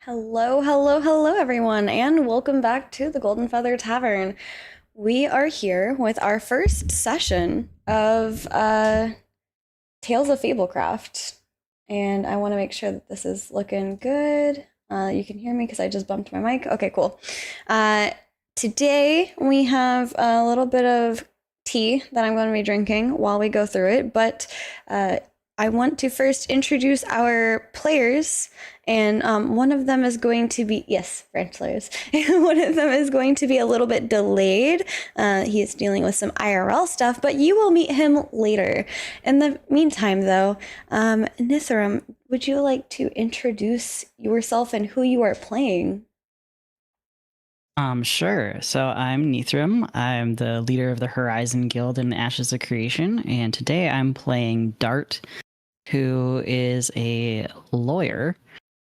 Hello, hello, hello, everyone, and welcome back to the Golden Feather Tavern. We are here with our first session of Tales of Fablecraft, and I want to make sure that this is looking good. You can hear me because I just bumped my mic. Okay, cool. Today we have a little bit of tea that I'm going to be drinking while we go through it, but I want to first introduce our players, and one of them is going to be, yes, French players. One of them is going to be a little bit delayed. He is dealing with some IRL stuff, but you will meet him later. In the meantime, though, Nithram, would you like to introduce yourself and who you are playing? Sure. So I'm Nithram. I'm the leader of the Horizon Guild in Ashes of Creation, and today I'm playing Dart, who is a lawyer.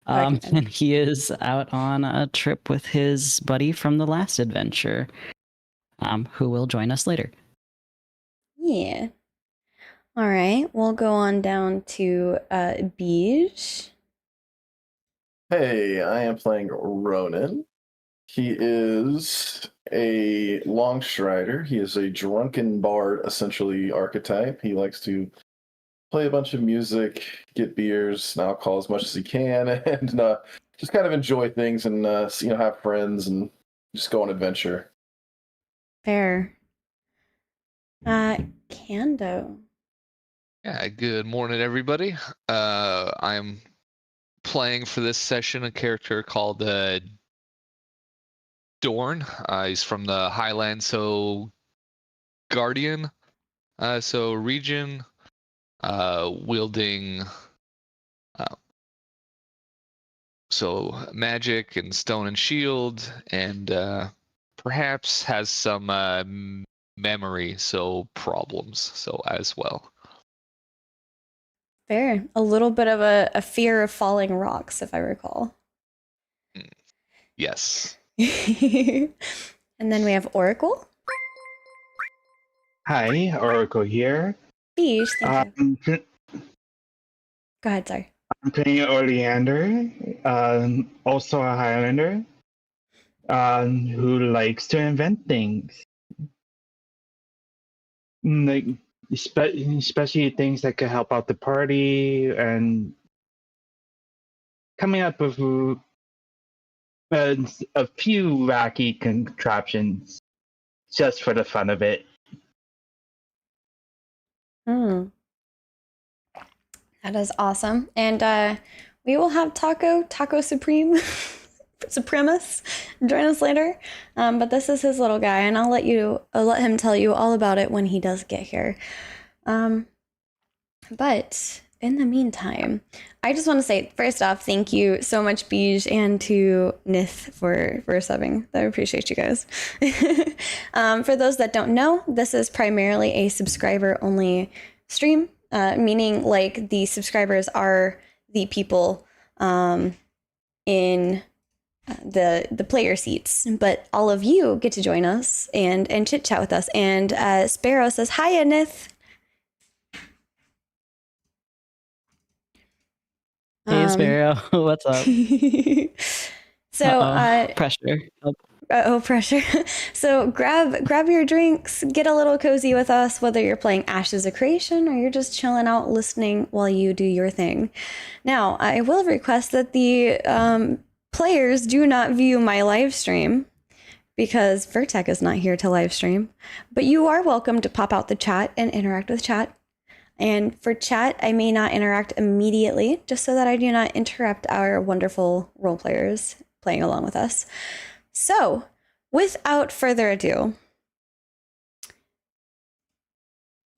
And he is out on a trip with his buddy from the last adventure, who will join us later. Yeah. All right, we'll go on down to Beige. Hey, I am playing Ronan. He is a longstrider. He is a drunken bard, essentially, archetype. He likes to play a bunch of music, get beers and alcohol as much as he can, and just kind of enjoy things and have friends and just go on adventure. Fair. Kando. Yeah, good morning, everybody. I'm playing for this session a character called Dorn. He's from the Highland, so Guardian, so region, wielding so magic and stone and shield, and perhaps has some memory, so problems, so as well. Fair. A little bit of a fear of falling rocks, if I recall. Yes. And then we have Oracle. Hi, Oracle here. Beige, thank you. Go ahead, sorry. I'm playing Oleander, also a Highlander, who likes to invent things. Like, especially things that could help out the party and coming up with a few wacky contraptions just for the fun of it. That is awesome. And we will have Taco Supreme, Supremus, join us later. But this is his little guy, and I'll let him tell you all about it when he does get here. But in the meantime, I just want to say, first off, thank you so much, Beige, and to Nith for subbing. I appreciate you guys. For those that don't know, this is primarily a subscriber-only stream, meaning like the subscribers are the people in the player seats, but all of you get to join us and chit chat with us. And Sparrow says, "Hiya, Nith." Hey, Sparrow, what's up? So pressure. Pressure. So grab your drinks, get a little cozy with us, whether you're playing Ashes of Creation or you're just chilling out listening while you do your thing. Now, I will request that the players do not view my live stream because Vertec is not here to live stream, but you are welcome to pop out the chat and interact with chat. And for chat, I may not interact immediately, just so that I do not interrupt our wonderful role players playing along with us. So, without further ado,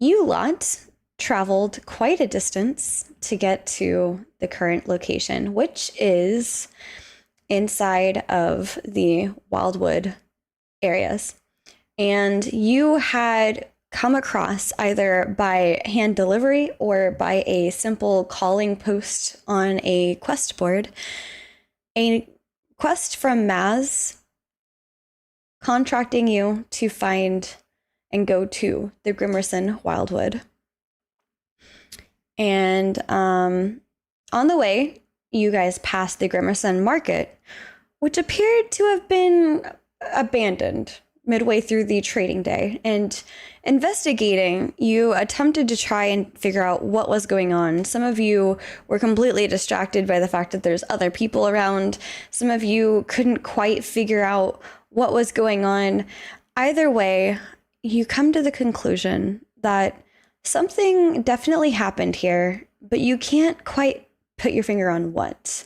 you lot traveled quite a distance to get to the current location, which is inside of the Wildwood areas. And you had come across, either by hand delivery or by a simple calling post on a quest board, a quest from Maz contracting you to find and go to the Grimmerson Wildwood. And on the way, you guys pass the Grimerson Market, which appeared to have been abandoned midway through the trading day. And investigating, you attempted to try and figure out what was going on. Some of you were completely distracted by the fact that there's other people around. Some of you couldn't quite figure out what was going on. Either way, you come to the conclusion that something definitely happened here, but you can't quite put your finger on what.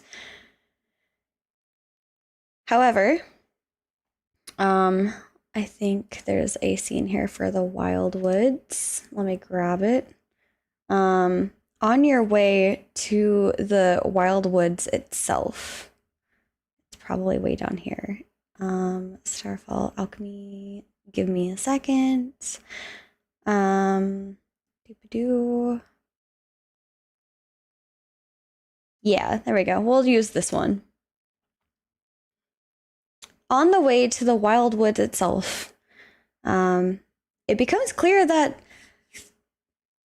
However, I think there's a scene here for the Wildwoods. Let me grab it. On your way to the Wildwoods itself, it's probably way down here. Starfall Alchemy. Give me a second. Doop-a-doo. Yeah, there we go. We'll use this one. On the way to the Wildwood itself, it becomes clear that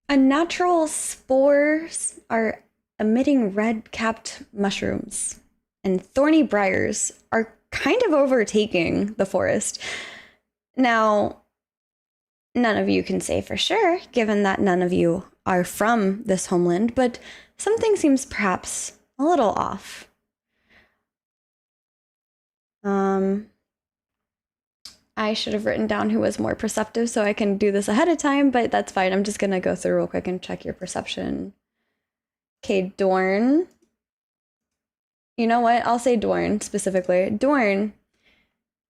unnatural spores are emitting red-capped mushrooms, and thorny briars are kind of overtaking the forest. Now, none of you can say for sure, given that none of you are from this homeland, but something seems perhaps a little off. I should have written down who was more perceptive so I can do this ahead of time, but that's fine. I'm just going to go through real quick and check your perception. Okay, Dorn. You know what? I'll say Dorn specifically. Dorn,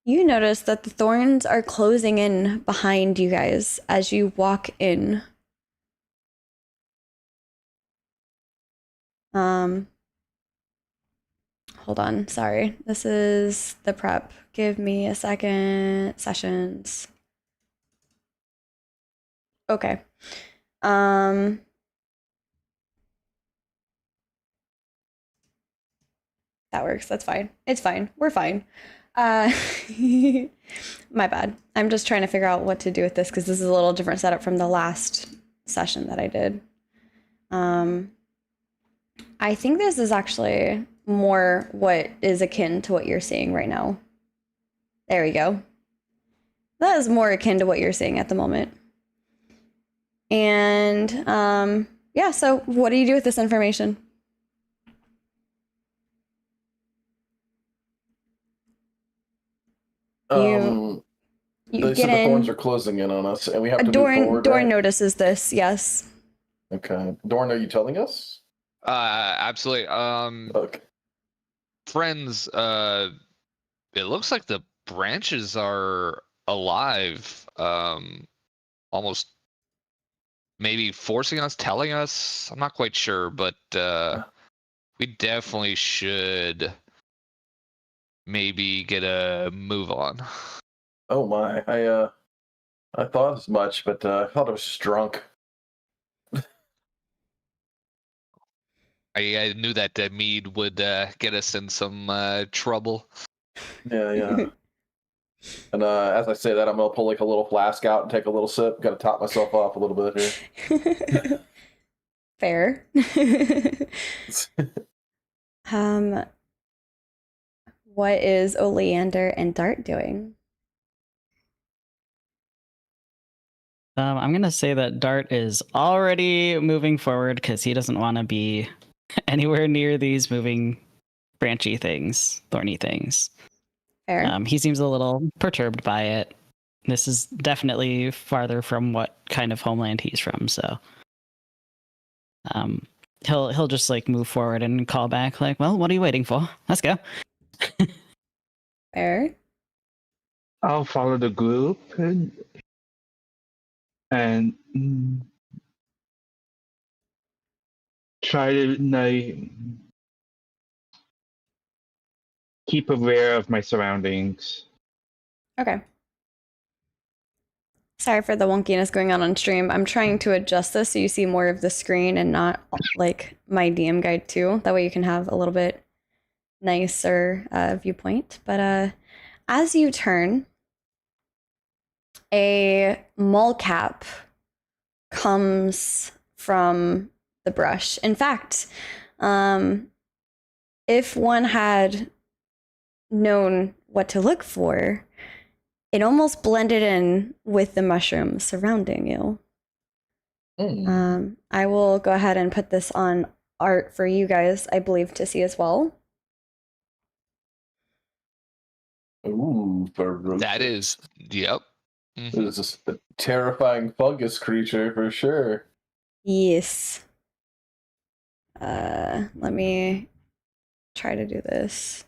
you notice that the thorns are closing in behind you guys as you walk in. Hold on, sorry. This is the prep. Give me a second. Sessions. Okay. That works. That's fine. It's fine. We're fine. My bad. I'm just trying to figure out what to do with this because this is a little different setup from the last session that I did. I think this is actually more what is akin to what you're seeing right now. There we go. That is more akin to what you're seeing at the moment. And yeah, so what do you do with this information? You They get said the thorns in. are closing in on us, and we have to move forward. Dorn right? notices this. Yes. Okay, Dorn, are you telling us? Absolutely. Okay. Friends, it looks like the branches are alive. Almost maybe forcing us, telling us. I'm not quite sure, but we definitely should maybe get a move on. Oh my, I thought as much, but I thought I was just drunk. I knew that mead would get us in some trouble. Yeah. And as I say that, I'm gonna pull like a little flask out and take a little sip. Got to top myself off a little bit here. Fair. What is Oleander and Dart doing? I'm gonna say that Dart is already moving forward because he doesn't want to be anywhere near these moving, branchy things, thorny things. Fair. He seems a little perturbed by it. This is definitely farther from what kind of homeland he's from, so he'll just like move forward and call back like, well, what are you waiting for? Let's go. Fair. I'll follow the group and try to keep aware of my surroundings. Okay. Sorry for the wonkiness going on stream. I'm trying to adjust this so you see more of the screen and not like my DM guide too. That way you can have a little bit nicer viewpoint. But as you turn, a mole-cap comes from the brush. In fact, if one had known what to look for, it almost blended in with the mushrooms surrounding you. I will go ahead and put this on art for you guys, I believe, to see as well. Ooh, ferocious. That is, yep. It is just a terrifying fungus creature for sure. Yes. Let me try to do this.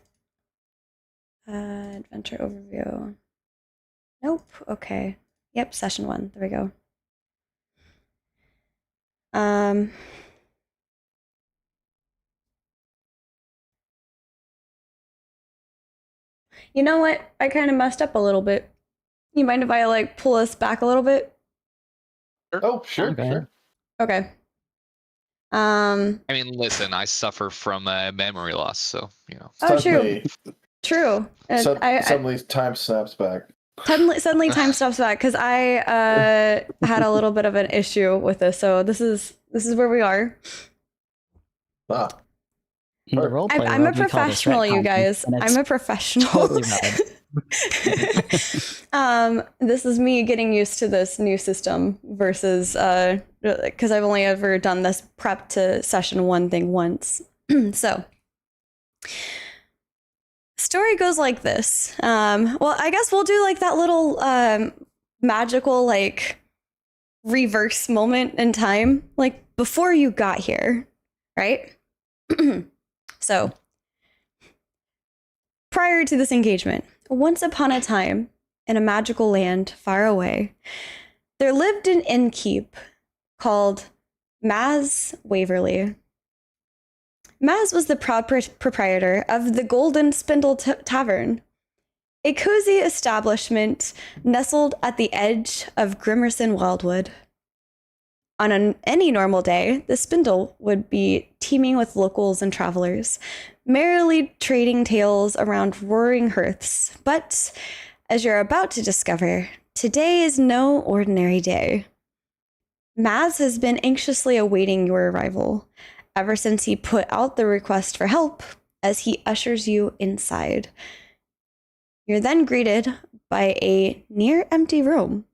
Adventure overview. Nope. Okay. Yep, session 1. There we go. You know what? I kind of messed up a little bit. You mind if I like pull us back a little bit? Oh, sure, Okay. sure. Okay. I mean, listen, I suffer from memory loss, so you know. Oh, Suddenly, true. suddenly time snaps back. Suddenly time stops back because I had a little bit of an issue with this, so this is where we are. Ah, In the roleplay I'm a world, we call this professional, you retconning, guys. and it's I'm a professional. totally valid. This is me getting used to this new system versus because I've only ever done this prep to session 1 thing once. So story goes like this. Well, I guess we'll do like that little magical like reverse moment in time, like before you got here, right? So prior to this engagement, once upon a time, in a magical land far away, there lived an innkeep called Maz Waverly. Maz was the proud proprietor of the Golden Spindle Tavern, a cozy establishment nestled at the edge of Grimerson Wildwood. On any normal day, the Spindle would be teeming with locals and travelers, merrily trading tales around roaring hearths. But as you're about to discover, today is no ordinary day. Maz has been anxiously awaiting your arrival ever since he put out the request for help as he ushers you inside. You're then greeted by a near empty room.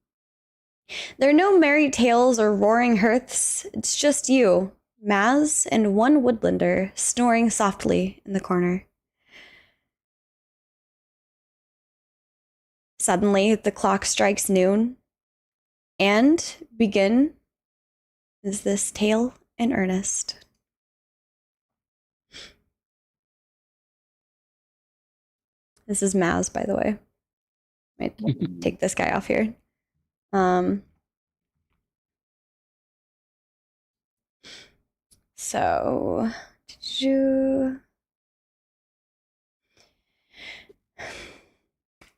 There are no merry tales or roaring hearths. It's just you, Maz, and one woodlander snoring softly in the corner. Suddenly, the clock strikes noon, and begin is this tale in earnest. This is Maz, by the way. I might take this guy off here. So, did you...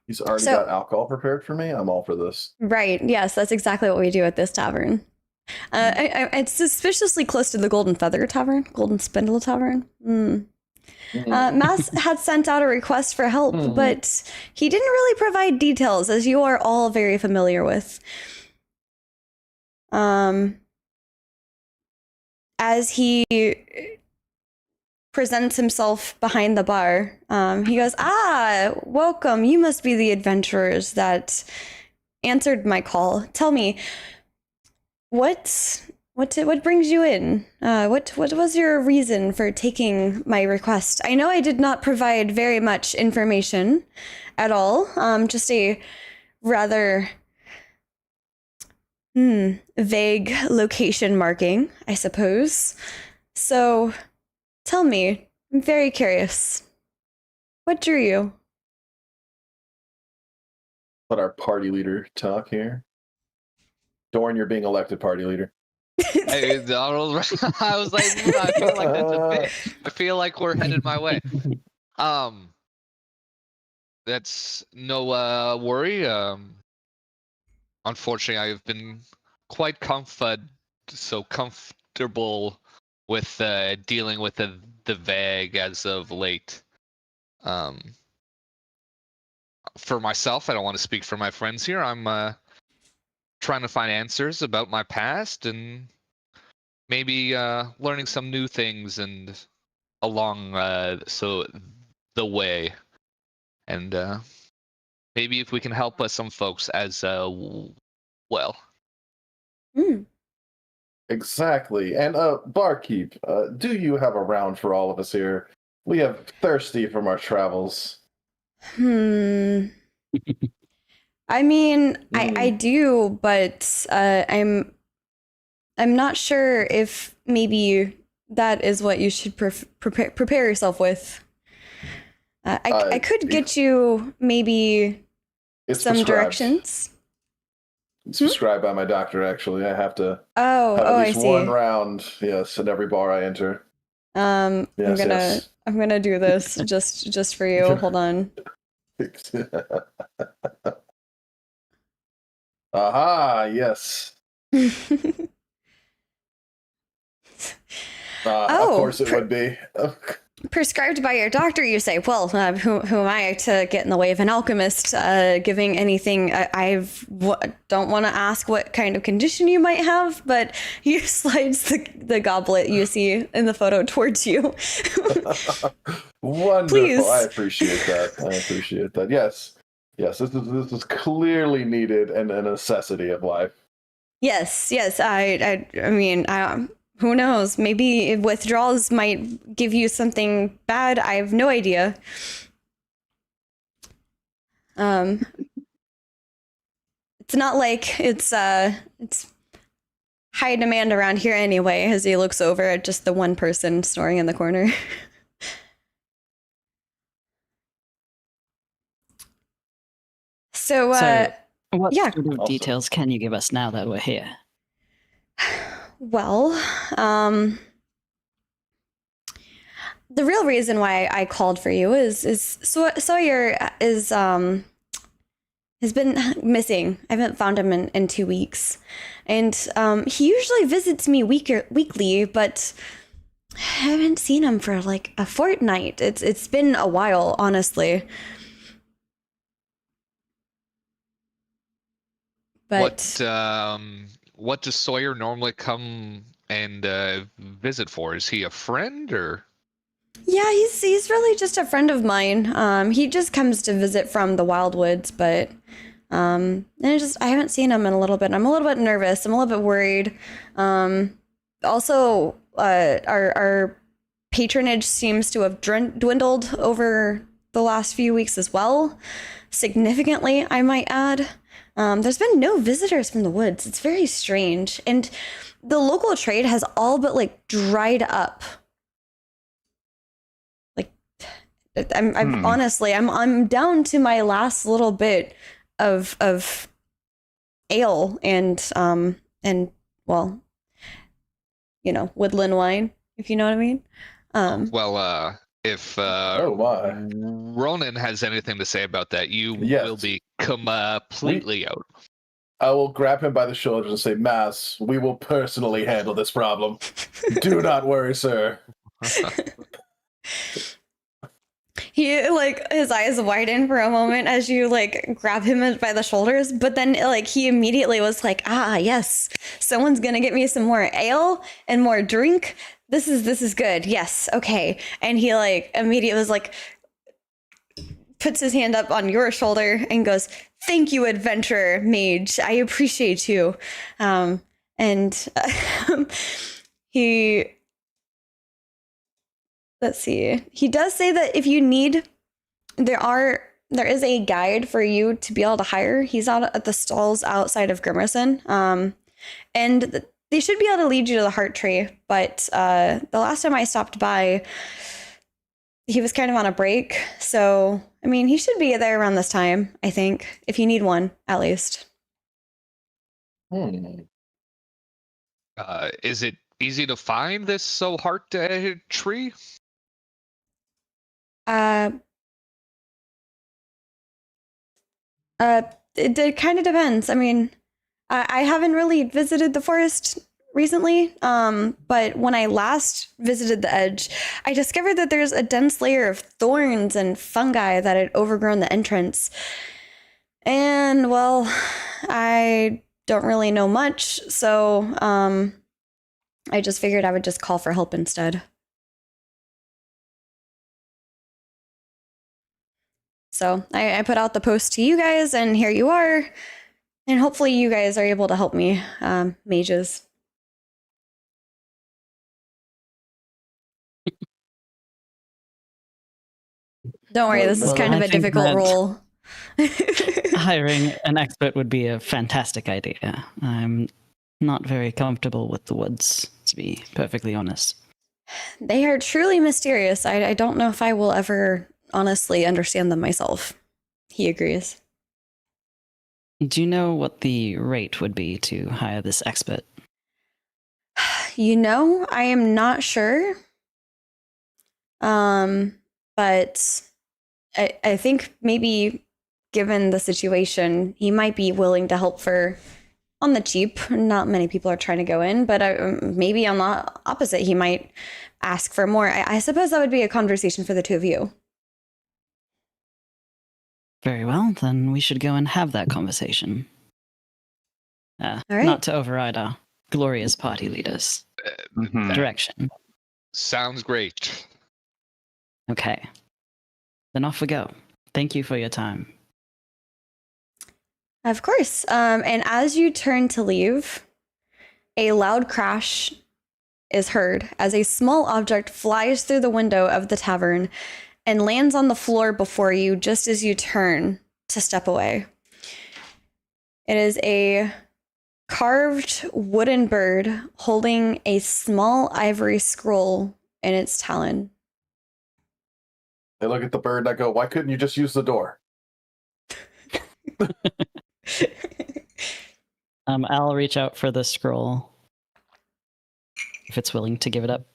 He's already got alcohol prepared for me. I'm all for this. Right. Yes, that's exactly what we do at this tavern. It's suspiciously close to the Golden Feather Tavern, Golden Spindle Tavern. Mass had sent out a request for help, but he didn't really provide details, as you are all very familiar with. As he presents himself behind the bar, he goes, welcome. You must be the adventurers that answered my call. Tell me, what brings you in? What was your reason for taking my request? I know I did not provide very much information at all. Just a rather vague location marking, I suppose. So, tell me, I'm very curious. What drew you? Let our party leader talk here. Dorn, you're being elected party leader. I was like, I feel like that's a bit. I feel like we're headed my way. That's no worry. Unfortunately, I've been quite comfortable with dealing with the vague as of late. For myself, I don't want to speak for my friends here. I'm trying to find answers about my past and maybe learning some new things and along the way, and maybe if we can help some folks as well. Hmm. Exactly. And barkeep, do you have a round for all of us here? We have thirsty from our travels. I mean, I do, but I'm not sure if maybe that is what you should prepare yourself with. I could get you maybe It's some prescribed. directions. It's prescribed by my doctor, actually. I have to Oh, have at I least one see. round, yes, at every bar I enter. I'm Yes, yes. gonna do this just for you. Hold on. Aha, yes. Of course it would be. Prescribed by your doctor, you say. Well, who am I to get in the way of an alchemist giving anything? Don't want to ask what kind of condition you might have, but he slides the goblet you see in the photo towards you. Wonderful. Please. I appreciate that. Yes. Yes, this is clearly needed and a necessity of life. Yes. I mean, who knows? Maybe withdrawals might give you something bad. I have no idea. It's not like it's high demand around here anyway, as he looks over at just the one person snoring in the corner. So what yeah. sort of details can you give us now that we're here? Well, the real reason why I called for you is Sawyer has been missing. I haven't found him in 2 weeks, and he usually visits me weekly, but I haven't seen him for like a fortnight. It's been a while, honestly. But What does Sawyer normally come and visit for? Is he a friend or? yeah, he's really just a friend of mine. He just comes to visit from the Wildwoods, but and I haven't seen him in a little bit. I'm a little bit nervous. I'm a little bit worried. Also, our patronage seems to have dwindled over the last few weeks as well, significantly, I might add. There's been no visitors from the woods. It's very strange, and the local trade has all but like dried up. Like, I'm honestly, I'm down to my last little bit of ale and well, woodland wine, if you know what I mean. If Oh my. Ronan has anything to say about that, you Yes. will be completely out. I will grab him by the shoulders and say, Mass, we will personally handle this problem. Do not worry, sir. He his eyes widen for a moment as you grab him by the shoulders, but then he immediately was like, ah, yes, someone's gonna get me some more ale and more drink. This is good. Yes, okay. And he immediately was puts his hand up on your shoulder and goes, thank you, adventurer mage. I appreciate you. He, let's see. He does say that if you need, there is a guide for you to be able to hire. He's out at the stalls outside of Grimerson. And they should be able to lead you to the heart tree. But the last time I stopped by, he was kind of on a break. So, I mean, he should be there around this time, I think, if you need one, at least. Is it easy to find this heart tree? It kind of depends. I mean, I haven't really visited the forest recently, but when I last visited the edge, I discovered that there's a dense layer of thorns and fungi that had overgrown the entrance. And, well, I don't really know much, so I just figured I would just call for help instead. So I put out the post to you guys, and here you are. And hopefully you guys are able to help me, mages. Don't worry, this is Well, kind of I a think difficult that- role. Hiring an expert would be a fantastic idea. I'm not very comfortable with the woods, to be perfectly honest. They are truly mysterious. I don't know if I will ever honestly understand them myself. He agrees. Do you know what the rate would be to hire this expert? You know, I am not sure. But I think maybe given the situation, he might be willing to help for on the cheap. Not many people are trying to go in, but maybe on the opposite, he might ask for more. I suppose that would be a conversation for the two of you. Very well, then we should go and have that conversation. All right. Not to override our glorious party leaders' Mhm. direction. Sounds great. Okay. Then off we go. Thank you for your time. Of course. And as you turn to leave, a loud crash is heard as a small object flies through the window of the tavern and lands on the floor before you just as you turn to step away. It is a carved wooden bird holding a small ivory scroll in its talon. I look at the bird and I go, why couldn't you just use the door? I'll reach out for the scroll if it's willing to give it up.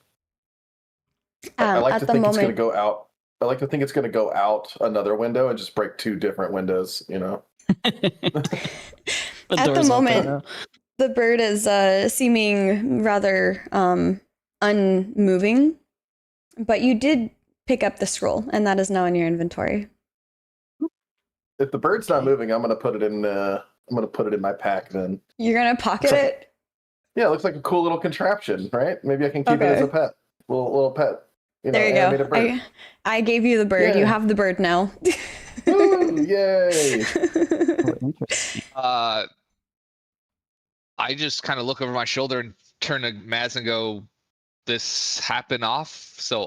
I like At to the think it's going moment, to go out. I like to think it's going to go out another window and just break two different windows, you know? The At the door's open moment- now. the bird is seeming rather unmoving, but you did pick up the scroll, and that is now in your inventory. If the bird's not Okay. moving, I'm going to put it in my pack then. You're gonna pocket It's like- it? Yeah, it looks like a cool little contraption, right? Maybe I can keep it as a Okay. pet. Little pet. There you animated go. bird. I gave you the bird. You Yeah. have the bird now. Woo, yay! Oh, interesting. I just kind of look over my shoulder and turn to Maz and go, "This happen often?"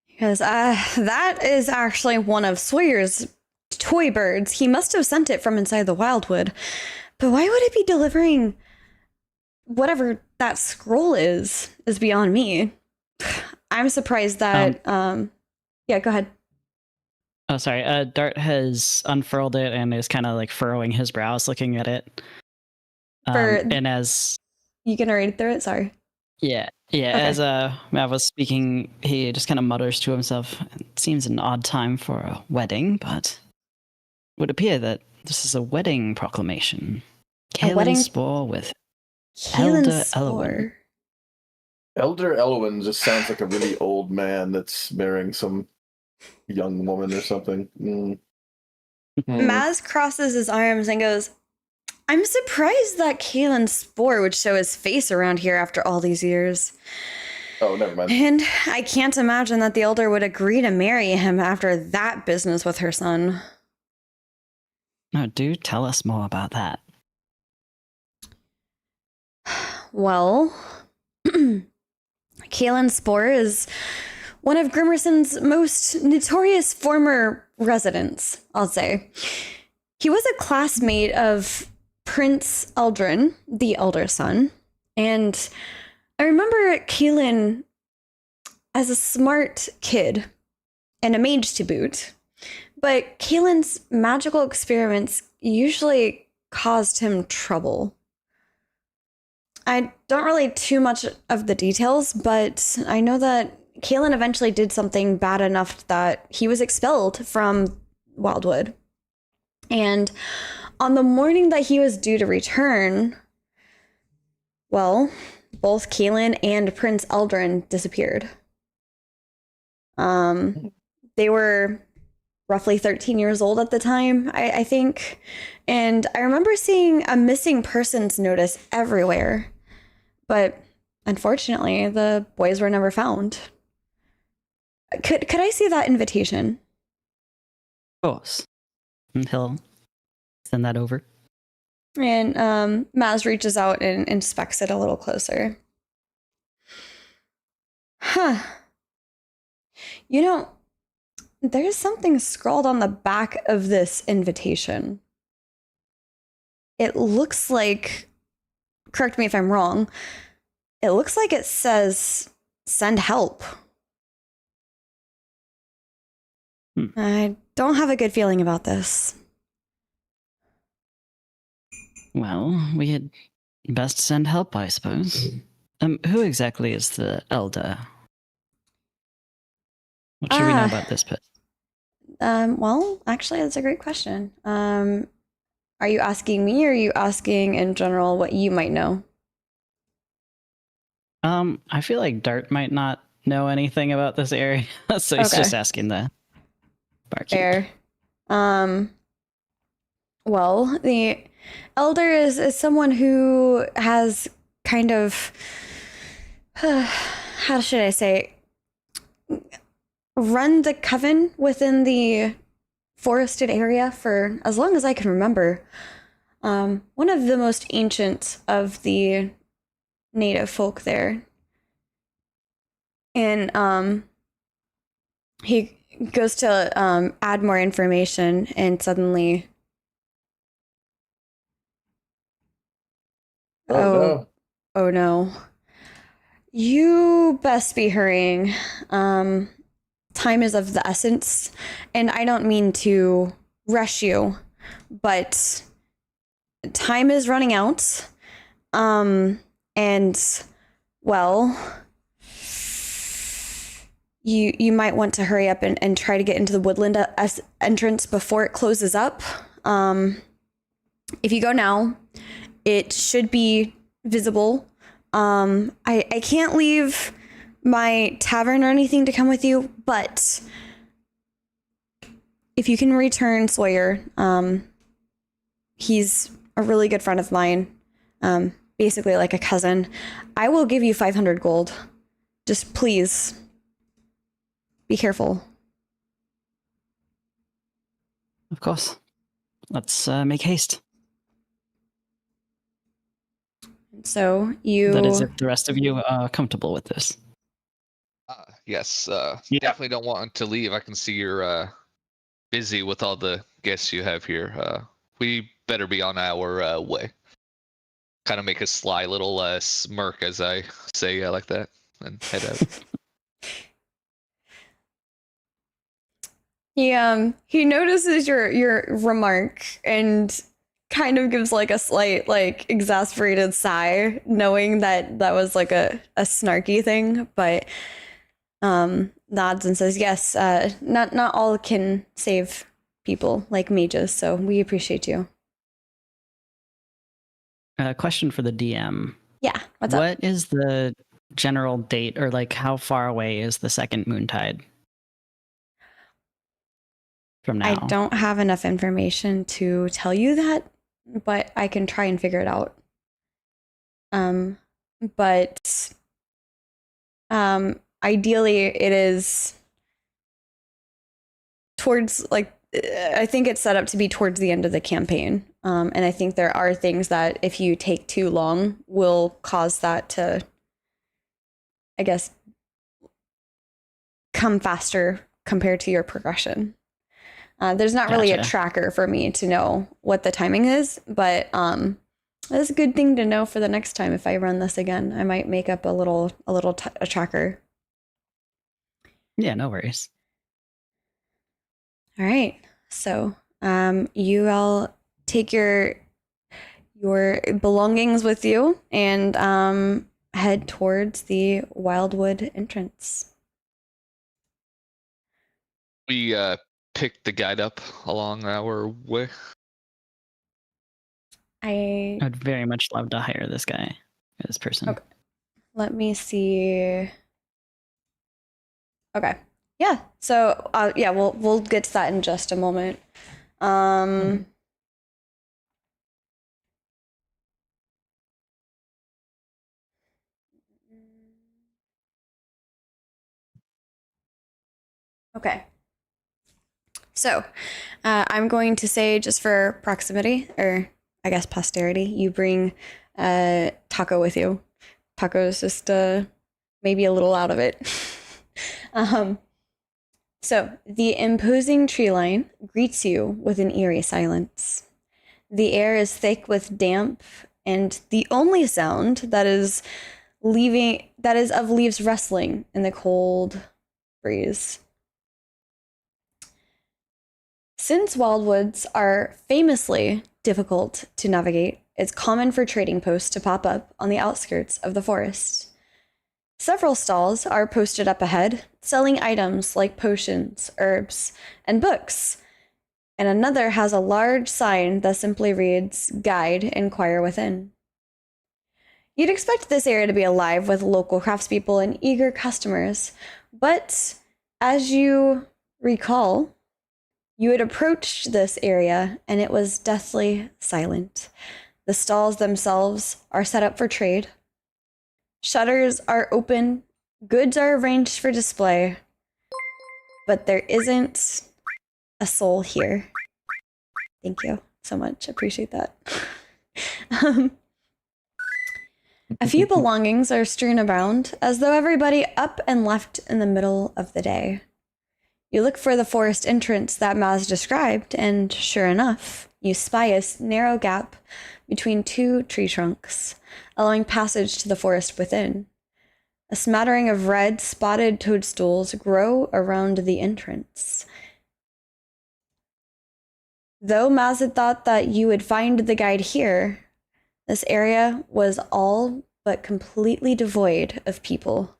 Because that is actually one of Sawyer's toy birds. He must have sent it from inside the Wildwood. But why would it be delivering whatever that scroll is beyond me. I'm surprised that yeah, go ahead. Oh, sorry. Dart has unfurled it and is kind of like furrowing his brows looking at it. And as You can read through it, sorry. Yeah, Okay. as Mav was speaking, he just kind of mutters to himself, "It seems an odd time for a wedding, but it would appear that this is a wedding proclamation. A wedding- Kaelin Spore with Kaelin Elder Spore. Elder Elwyn just sounds like a really old man that's marrying some young woman or something. Maz crosses his arms and goes, I'm surprised that Kaelin Spore would show his face around here after all these years. Oh, never mind. And I can't imagine that the Elder would agree to marry him after that business with her son. No, do tell us more about that. Well, Kaelin Spore is one of Grimerson's most notorious former residents, I'll say. He was a classmate of Prince Eldrin, the elder son, and I remember Kaelin as a smart kid and a mage to boot, but Kaelin's magical experiments usually caused him trouble. I don't relate too much of the details, but I know that Kaelin eventually did something bad enough that he was expelled from Wildwood. And on the morning that he was due to return, well, both Kaelin and Prince Eldrin disappeared. They were roughly 13 years old at the time, I think. And I remember seeing a missing persons notice everywhere. But unfortunately, the boys were never found. Could I see that invitation? Of course. And he'll send that over. And Maz reaches out and inspects it a little closer. Huh. You know, there's something scrawled on the back of this invitation. It looks like, correct me if I'm wrong, it looks like it says send help. I don't have a good feeling about this. Well, we had best send help, I suppose. Who exactly is the elder? What should we know about this pit? Well, actually, that's a great question. Are you asking me or are you asking in general what you might know? I feel like Dart might not know anything about this area, so he's Okay. just asking the barkeep. Fair. Well, the elder is someone who has kind of, how should I say, run the coven within the forested area for as long as I can remember. One of the most ancient of the native folk there. And he goes to add more information and suddenly oh no. You best be hurrying. Time is of the essence, and I don't mean to rush you, but time is running out. And well, you might want to hurry up and try to get into the woodland entrance before it closes up. If you go now, it should be visible. I can't leave my tavern or anything to come with you, but if you can return Sawyer, he's a really good friend of mine, basically like a cousin. I will give you 500 gold. Just please be careful. Of course. Let's make haste. So you... That is if the rest of you are comfortable with this. Yes. Yeah. Definitely don't want to leave. I can see you're busy with all the guests you have here. We better be on our way. Kind of make a sly little smirk as I say like that and head out. He notices your remark and kind of gives like a slight like exasperated sigh, knowing that that was like a snarky thing, but nods and says, yes, not all can save people like mages, so we appreciate you. Question for the DM. Yeah, what's up? What is the general date, or like how far away is the second moontide from now? I don't have enough information to tell you that, but I can try and figure it out. But ideally it is towards like, I think it's set up to be towards the end of the campaign. And I think there are things that if you take too long will cause that to, I guess, come faster compared to your progression. There's not really a Gotcha. tracker for me to know what the timing is, but that's a good thing to know for the next time. If I run this again, I might make up a tracker. Yeah, no worries. All right. So you all take your belongings with you and head towards the Wildwood entrance. We picked the guide up along our way. I'd very much love to hire this guy, this person. Okay. Let me see. Okay. Yeah. So yeah, we'll get to that in just a moment. Okay. So, I'm going to say, just for proximity, or I guess posterity, you bring Taco with you. Taco's just maybe a little out of it. um, so, the imposing tree line greets you with an eerie silence. The air is thick with damp, and the only sound that is of leaves rustling in the cold breeze. Since wildwoods are famously difficult to navigate, it's common for trading posts to pop up on the outskirts of the forest. Several stalls are posted up ahead, selling items like potions, herbs, and books. And another has a large sign that simply reads, Guide, Inquire Within. You'd expect this area to be alive with local craftspeople and eager customers, but as you recall, you had approached this area and it was deathly silent. The stalls themselves are set up for trade. Shutters are open, goods are arranged for display, but there isn't a soul here. Thank you so much. Appreciate that. um, a few belongings are strewn around, as though everybody up and left in the middle of the day. You look for the forest entrance that Maz described, and sure enough, you spy a narrow gap between two tree trunks, allowing passage to the forest within. A smattering of red, spotted toadstools grow around the entrance. Though Maz had thought that you would find the guide here, this area was all but completely devoid of people.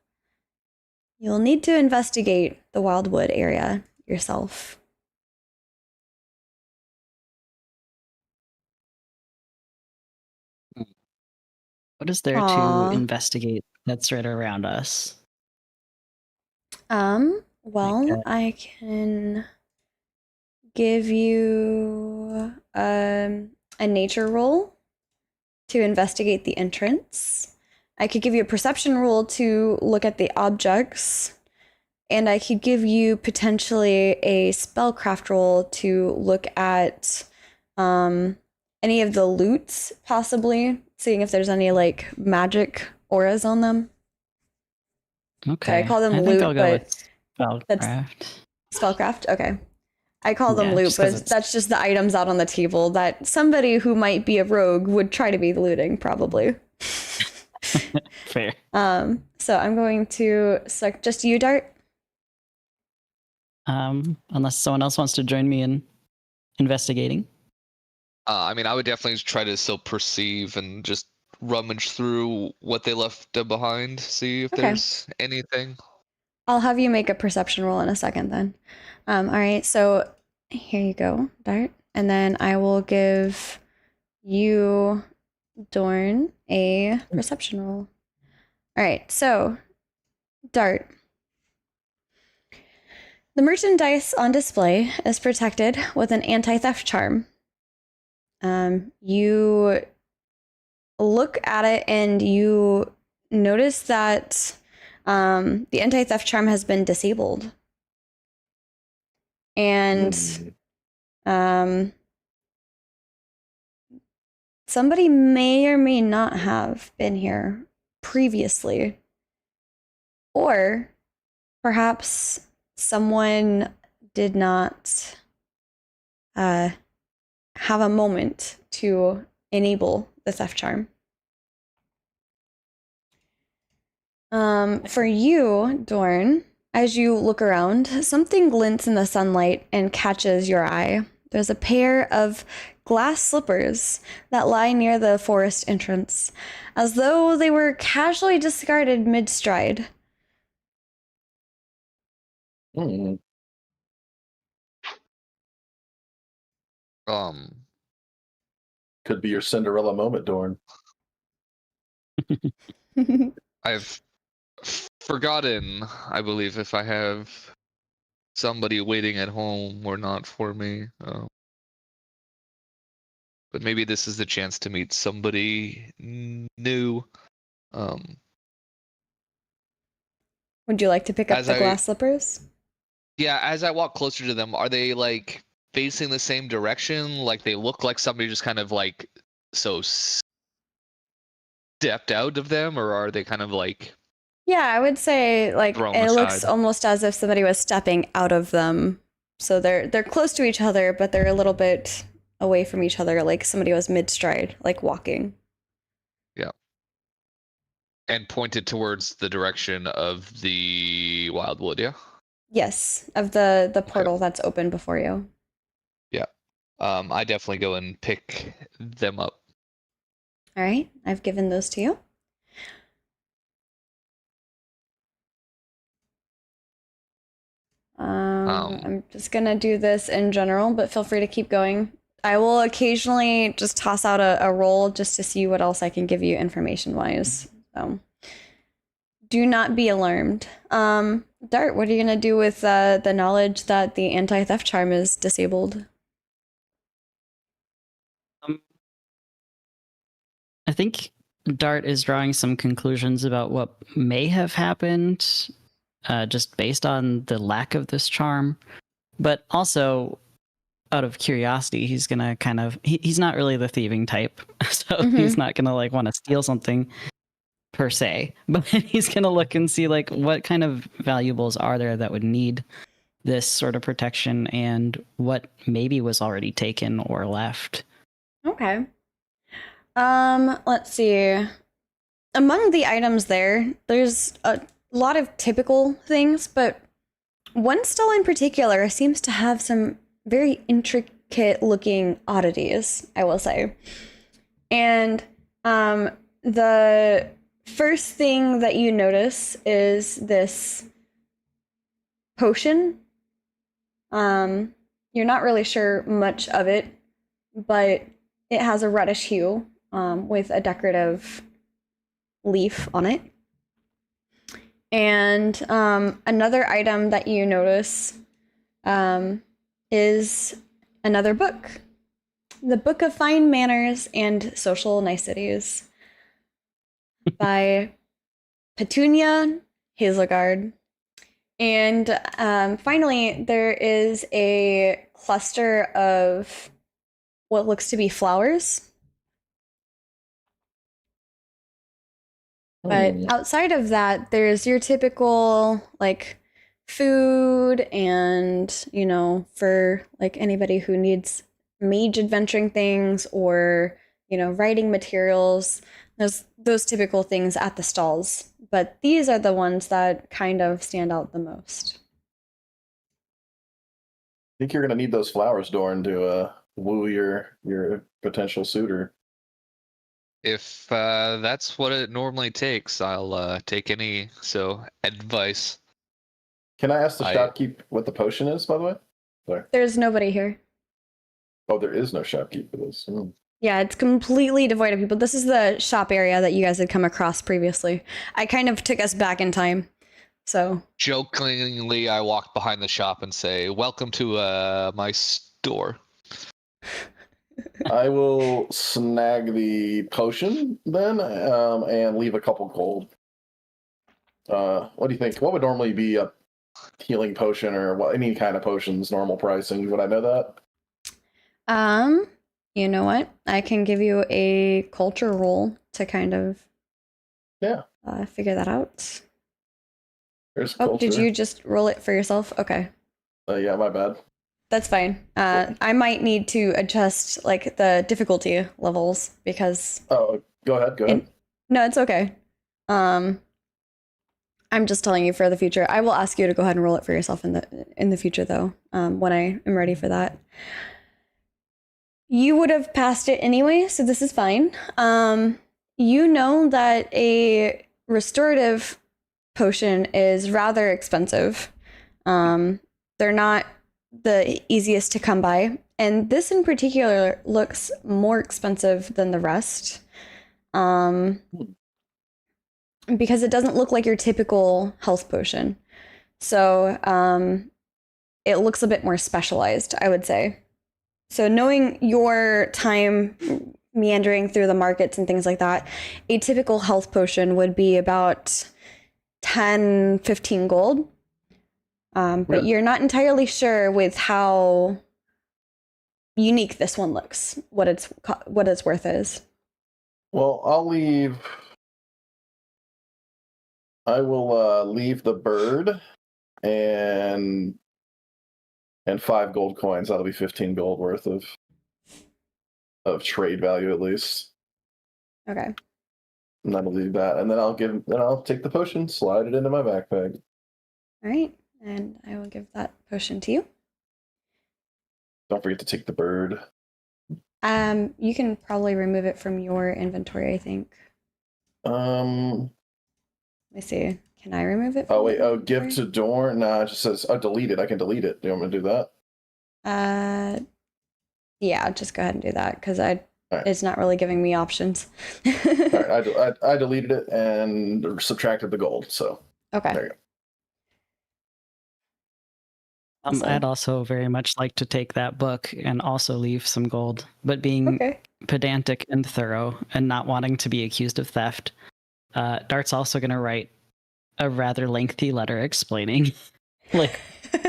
You'll need to investigate the Wildwood area yourself. What is there Aw. to investigate that's right around us? Well, I can give you a nature roll to investigate the entrance. I could give you a perception roll to look at the objects, and I could give you potentially a spellcraft roll to look at any of the loots, possibly seeing if there's any like magic auras on them. Okay. I call them I loot, think I'll go but with spellcraft. spellcraft. Okay. I call them Yeah, loot, just 'cause but it's- that's just the items out on the table that somebody who might be a rogue would try to be looting, probably. Fair. So I'm going to select just you, Dart. Unless someone else wants to join me in investigating. I mean, I would definitely try to still perceive and just rummage through what they left behind, see if Okay. there's anything. I'll have you make a perception roll in a second then. All right, so here you go, Dart. And then I will give you, Dorn, a perception roll. All right, so Dart. The merchandise on display is protected with an anti-theft charm. You look at it and you notice that the anti-theft charm has been disabled. And somebody may or may not have been here previously. Or perhaps someone did not have a moment to enable the theft charm. For you, Dorn, as you look around, something glints in the sunlight and catches your eye. There's a pair of glass slippers that lie near the forest entrance, as though they were casually discarded mid-stride. Hmm. Could be your Cinderella moment, Dorn. I've forgotten, I believe, if I have somebody waiting at home or not for me. But maybe this is the chance to meet somebody new. Would you like to pick up As the I, glass slippers? Yeah, as I walk closer to them, are they like facing the same direction? Like they look like somebody just kind of like so stepped out of them, or are they kind of like Yeah, I would say like thrown it looks aside? almost as if somebody was stepping out of them. So they're close to each other, but they're a little bit away from each other, like somebody was mid stride, like walking. Yeah. And pointed towards the direction of the Wildwood, yeah? Yes, of the Okay. portal that's open before you. Yeah. I definitely go and pick them up. All right, I've given those to you. I'm just gonna do this in general, but feel free to keep going. I will occasionally just toss out a roll just to see what else I can give you information wise. So do not be alarmed. Dart, what are you gonna do with the knowledge that the anti-theft charm is disabled? I think Dart is drawing some conclusions about what may have happened, just based on the lack of this charm. But also, out of curiosity, he's gonna kind of he's not really the thieving type, so he's not gonna like want to steal something per se. But he's gonna look and see like what kind of valuables are there that would need this sort of protection, and what maybe was already taken or left. Okay. Let's see. Among the items there's a lot of typical things, but one stall in particular seems to have some very intricate looking oddities, I will say. And the first thing that you notice is this potion. You're not really sure much of it, but it has a reddish hue with a decorative leaf on it. And another item that you notice is another book. The Book of Fine Manners and Social Niceties by Petunia Hazelgard. And finally, there is a cluster of what looks to be flowers. But outside of that, there's your typical like food and, you know, for like anybody who needs mage adventuring things or, you know, writing materials, there's those typical things at the stalls. But these are the ones that kind of stand out the most. I think you're going to need those flowers, Dorn, to woo your potential suitor. If that's what it normally takes, I'll take any advice. Can I ask the shopkeep what the potion is, by the way? Sorry. There's nobody here. Oh, there is no shopkeep for this. Yeah, it's completely devoid of people. This is the shop area that you guys had come across previously. I kind of took us back in time. So jokingly, I walked behind the shop and say, "Welcome to my store." I will snag the potion then, and leave a couple gold. What do you think? What would normally be a healing potion or any kind of potions normal pricing? Would I know that? You know what? I can give you a culture roll to kind of figure that out. There's culture. Did you just roll it for yourself? Okay. Yeah, my bad. That's fine. I might need to adjust like the difficulty levels because. Oh, go ahead. No, it's okay. I'm just telling you for the future. I will ask you to go ahead and roll it for yourself in the future, though, when I am ready for that. You would have passed it anyway, so this is fine. You know that a restorative potion is rather expensive. They're not the easiest to come by, and this in particular looks more expensive than the rest. Because it doesn't look like your typical health potion. So it looks a bit more specialized, I would say. So knowing your time meandering through the markets and things like that, a typical health potion would be about 10, 15 gold. But Yeah. you're not entirely sure with how unique this one looks, what its worth is. Well, I will leave the bird and 5 gold coins. That'll be 15 gold worth of trade value at least. Okay. And that'll do that. And then I'll take the potion, slide it into my backpack. All right. And I will give that potion to you. Don't forget to take the bird. You can probably remove it from your inventory, I think. Let me see. Can I remove it? Oh wait. Oh, give to Dorn. Nah, it just says delete it. I can delete it. Do you want me to do that? Yeah. Just go ahead and do that because Right. it's not really giving me options. All right. I deleted it and subtracted the gold. So Okay. there you go. Awesome. I'd also very much like to take that book and also leave some gold, but being pedantic and thorough and not wanting to be accused of theft, Dart's also going to write a rather lengthy letter explaining like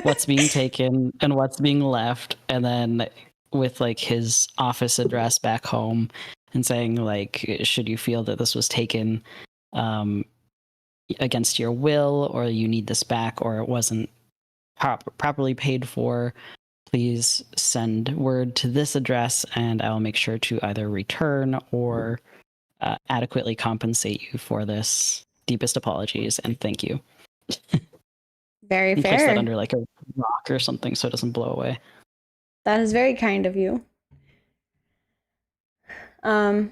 what's being taken and what's being left, and then with like his office address back home and saying like, should you feel that this was taken against your will, or you need this back, or it wasn't properly paid for, please send word to this address and I will make sure to either return or adequately compensate you for this. Deepest apologies and thank you. Very Place that fair. under like a rock or something so it doesn't blow away. That is very kind of you. And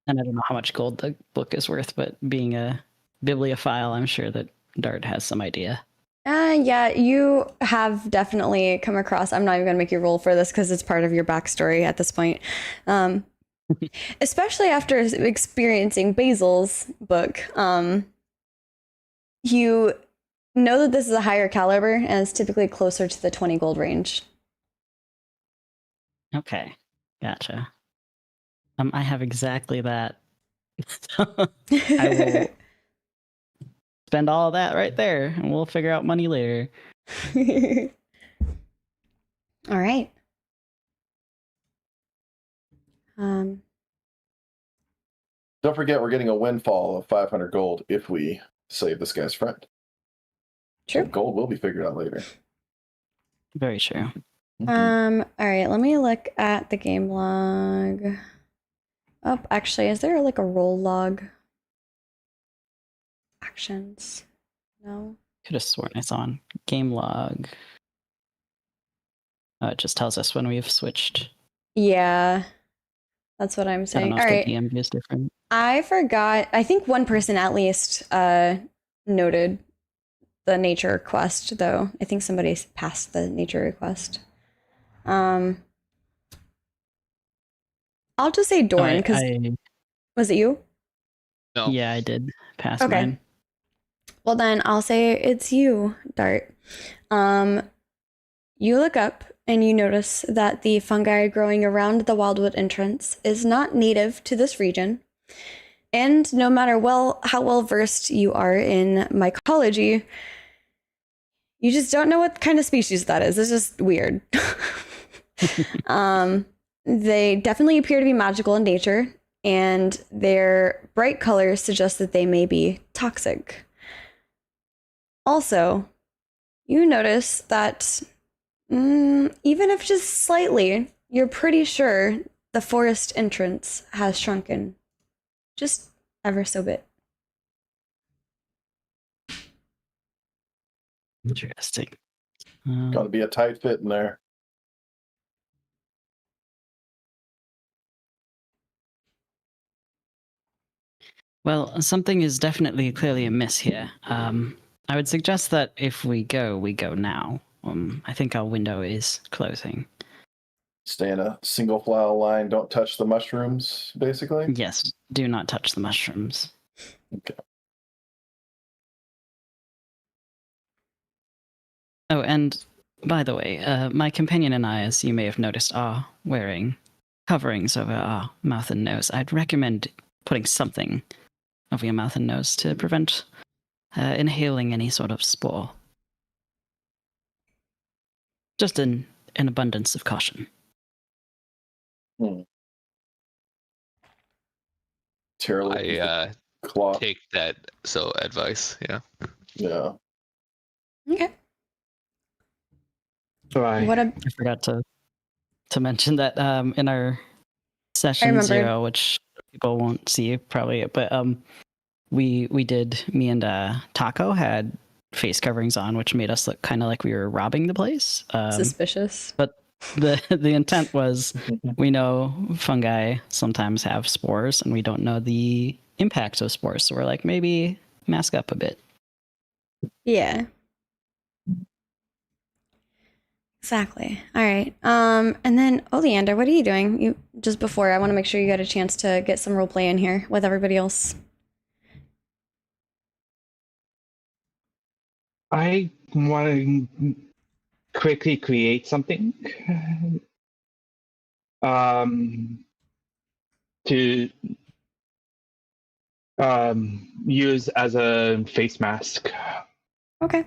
I don't know how much gold the book is worth, but being a bibliophile, I'm sure that Dart has some idea. Yeah, you have definitely come across. I'm not even going to make you roll for this because it's part of your backstory at this point. Especially after experiencing Basil's book, you know that this is a higher caliber and it's typically closer to the 20 gold range. Okay, gotcha. I have exactly that. I will spend all of that right there, and we'll figure out money later. All right. Don't forget, we're getting a windfall of 500 gold if we save this guy's friend. True. So gold will be figured out later. Very true. All right, let me look at the game log. Oh, actually, is there like a roll log? Actions. No. Could have sworn it's on game log. It just tells us when we've switched. Yeah, that's what I'm I saying. don't know All if right. the DM view is different. I forgot. I think one person at least noted the nature quest, though. I think somebody passed the nature request. I'll just say Dorn because was it you? No. Yeah, I did pass Okay. mine. Well, then I'll say it's you, Dart. You look up and you notice that the fungi growing around the Wildwood entrance is not native to this region. And no matter how well versed you are in mycology, you just don't know what kind of species that is. It's just weird. They definitely appear to be magical in nature, and their bright colors suggest that they may be toxic. Also, you notice that even if just slightly, you're pretty sure the forest entrance has shrunken just ever so bit. Interesting. Got to be a tight fit in there. Well, something is definitely clearly amiss here. I would suggest that if we go now. I think our window is closing. Stay in a single file line. Don't touch the mushrooms, basically. Yes, do not touch the mushrooms. Okay. Oh, and by the way, my companion and I, as you may have noticed, are wearing coverings over our mouth and nose. I'd recommend putting something over your mouth and nose to prevent inhaling any sort of spore. just in an abundance of caution. Tara looks at I the clock. take that advice. Yeah. Yeah. Okay. So What a I forgot to mention that in our session remembered. 0, which people won't see probably, but me and Taco had face coverings on, which made us look kind of like we were robbing the place. suspicious. But the intent was, we know fungi sometimes have spores, and we don't know the impacts of spores, so we're like, maybe mask up a bit. Yeah. Exactly. All right. And then Oleander, what are you doing? You just before, I want to make sure you got a chance to get some role play in here with everybody else. I want to quickly create something to use as a face mask. Okay.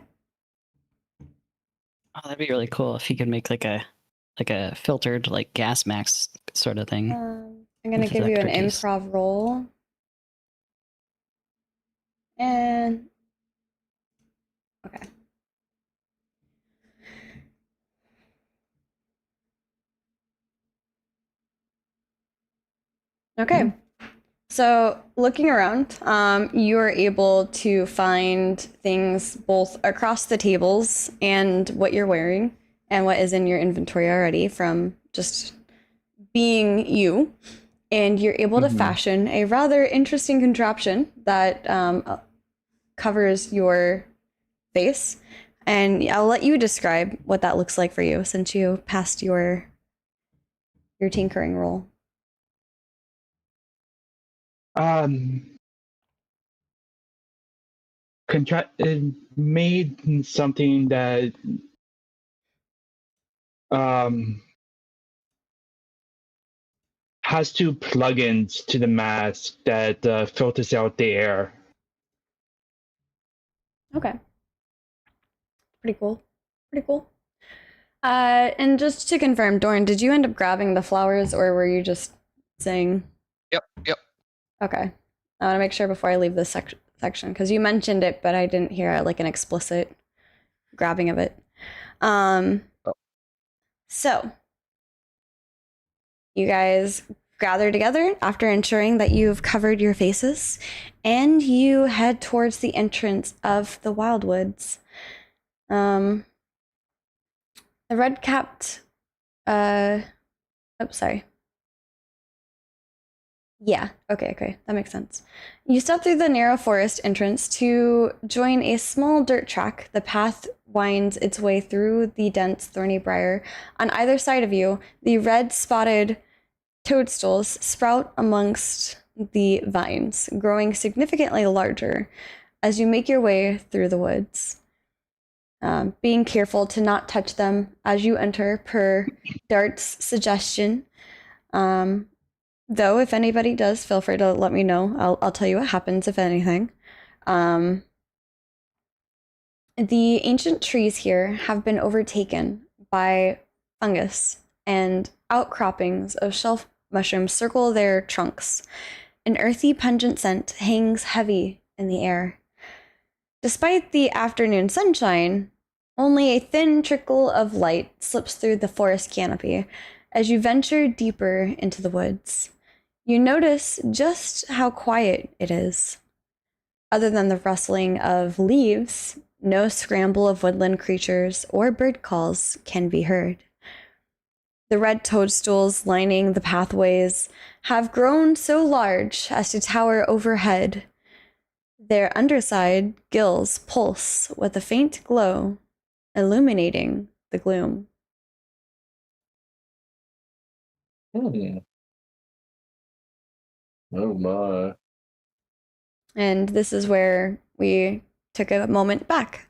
Oh, that'd be really cool if you could make like a filtered like gas mask sort of thing. I'm gonna With his give you an expertise. improv roll. And okay. Okay. So looking around, you are able to find things both across the tables and what you're wearing and what is in your inventory already from just being you. And you're able to fashion a rather interesting contraption that covers your face. And I'll let you describe what that looks like for you since you passed your tinkering roll. Made something that has two plugins to the mask that filters out the air. Okay. Pretty cool. Pretty cool. And just to confirm, Dorn, did you end up grabbing the flowers or were you just saying? Yep. Okay. I want to make sure before I leave this section because you mentioned it, but I didn't hear like an explicit grabbing of it. So you guys gather together after ensuring that you've covered your faces, and you head towards the entrance of the Wildwoods. The red-capped. Sorry. Yeah, okay, that makes sense. You step through the narrow forest entrance to join a small dirt track. The path winds its way through the dense thorny briar. On either side of you, the red-spotted toadstools sprout amongst the vines, growing significantly larger as you make your way through the woods. Being careful to not touch them as you enter, per Dart's suggestion. Though, if anybody does, feel free to let me know. I'll tell you what happens if anything. The ancient trees here have been overtaken by fungus, and outcroppings of shelf mushrooms circle their trunks. An earthy, pungent scent hangs heavy in the air. Despite the afternoon sunshine, only a thin trickle of light slips through the forest canopy as you venture deeper into the woods. You notice just how quiet it is. Other than the rustling of leaves, no scramble of woodland creatures or bird calls can be heard. The red toadstools lining the pathways have grown so large as to tower overhead. Their underside gills pulse with a faint glow, illuminating the gloom. Oh my. And this is where we took a moment back.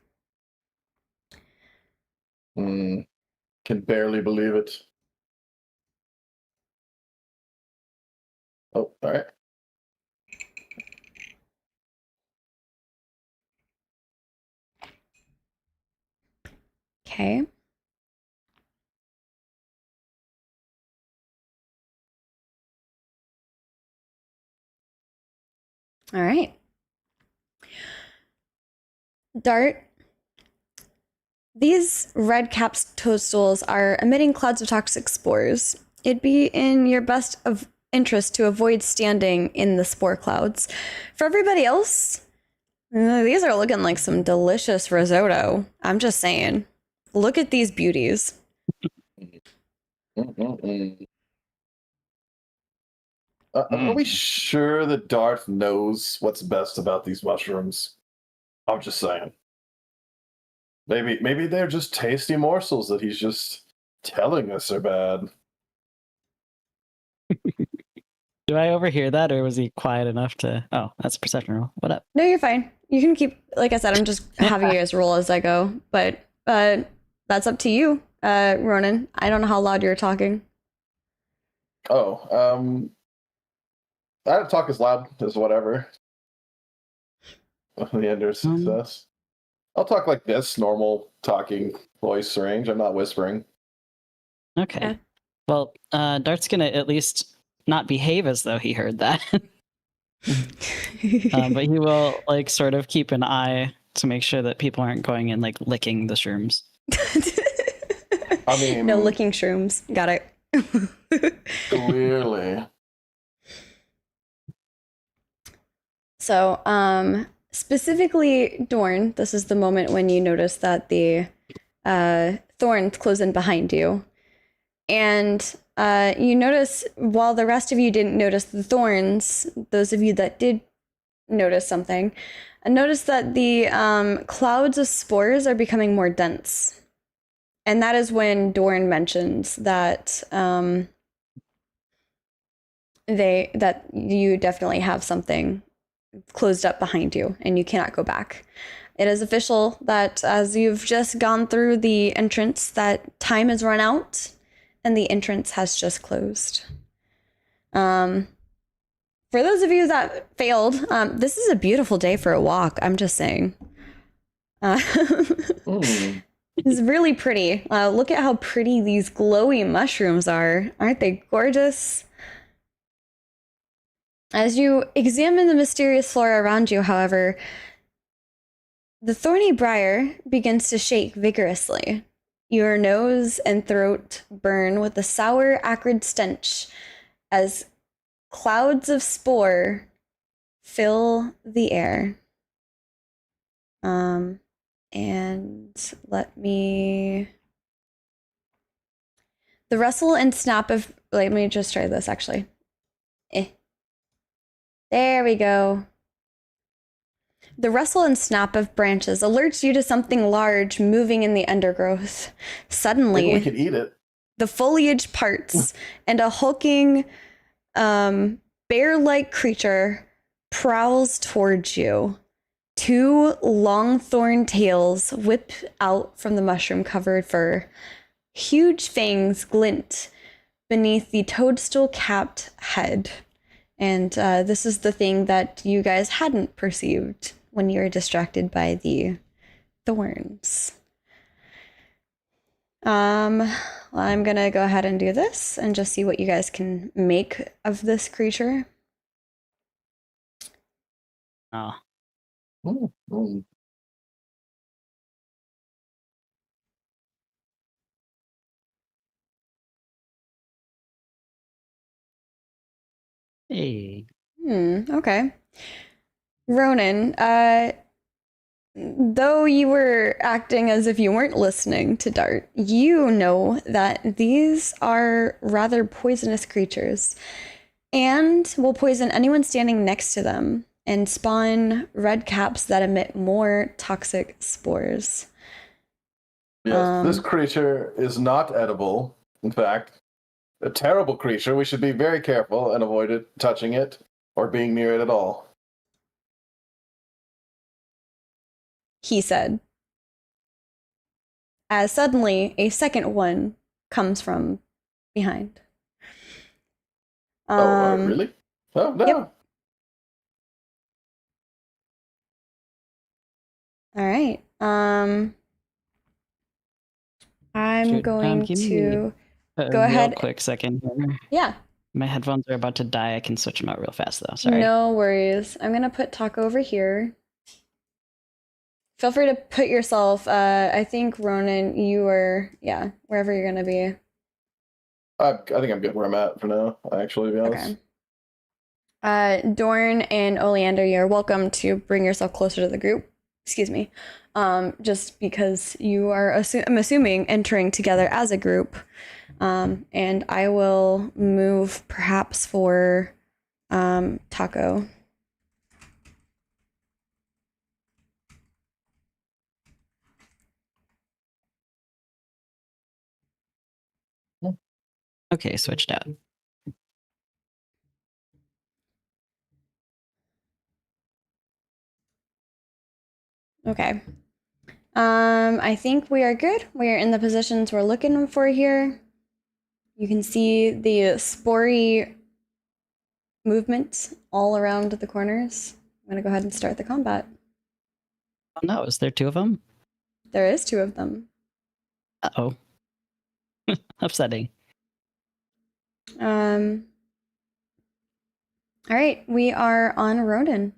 Can barely believe it. Oh, all right. Okay. All right. Dart, these red caps toadstools are emitting clouds of toxic spores. It'd be in your best of interest to avoid standing in the spore clouds. For everybody else, these are looking like some delicious risotto. I'm just saying. Look at these beauties. Mm-mm-mm. Are we sure that Darth knows what's best about these mushrooms? I'm just saying. Maybe they're just tasty morsels that he's just telling us are bad. Do I overhear that, or was he quiet enough to? Oh, that's a perception roll. What up? No, you're fine. You can keep, like I said, I'm just having you guys roll as I go, but that's up to you, Ronan. I don't know how loud you're talking. Oh, I don't talk as loud as whatever. The end of success. I'll talk like this, normal talking voice range. I'm not whispering. Okay. Yeah. Well, Dart's gonna at least not behave as though he heard that, but he will like sort of keep an eye to make sure that people aren't going and like licking the shrooms. I mean, no licking shrooms. Got it. clearly. So, specifically, Dorn, this is the moment when you notice that the thorns close in behind you. And you notice, while the rest of you didn't notice the thorns, those of you that did notice something, notice that the clouds of spores are becoming more dense. And that is when Dorn mentions that that you definitely have something closed up behind you and you cannot go back. It is official that as you've just gone through the entrance, that time has run out and the entrance has just closed. For those of you that failed, this is a beautiful day for a walk. I'm just saying. It's really pretty. Look at how pretty these glowy mushrooms are. Aren't they gorgeous? As you examine the mysterious flora around you, however, the thorny briar begins to shake vigorously. Your nose and throat burn with a sour, acrid stench as clouds of spore fill the air. And let me... The rustle and snap of... Let me just try this, actually. There we go. The rustle and snap of branches alerts you to something large moving in the undergrowth. Maybe we Suddenly, could eat it. the foliage parts and a hulking, bear-like creature prowls towards you. Two long thorn tails whip out from the mushroom-covered fur. Huge fangs glint beneath the toadstool-capped head. And this is the thing that you guys hadn't perceived when you were distracted by the thorns. I'm gonna go ahead and do this and just see what you guys can make of this creature. Oh, hey. Okay. Ronan, though you were acting as if you weren't listening to Dart, you know that these are rather poisonous creatures and will poison anyone standing next to them and spawn red caps that emit more toxic spores. Yes, this creature is not edible. In fact, a terrible creature. We should be very careful and avoid it, touching it or being near it at all. He said, as suddenly a second one comes from behind. Really? Oh, no. Yep. All right. I'm Shoot, going give me to a go real ahead. quick second here. Yeah. My headphones are about to die. I can switch them out real fast though. Sorry. No worries. I'm gonna put Taco over here. Feel free to put yourself. I think Ronan, you are wherever you're gonna be. I think I'm good where I'm at for now. Actually, to be honest. Okay. Dorn and Oleander, you're welcome to bring yourself closer to the group. Excuse me. Just because you are, I'm assuming, entering together as a group. And I will move perhaps for Taco. Okay, switched out. Okay. I think we are good. We are in the positions we're looking for here. You can see the spory movement all around the corners. I'm gonna go ahead and start the combat. Oh no, is there 2 of them? There is 2 of them. Uh-oh. Upsetting. All right, we are on Ronan.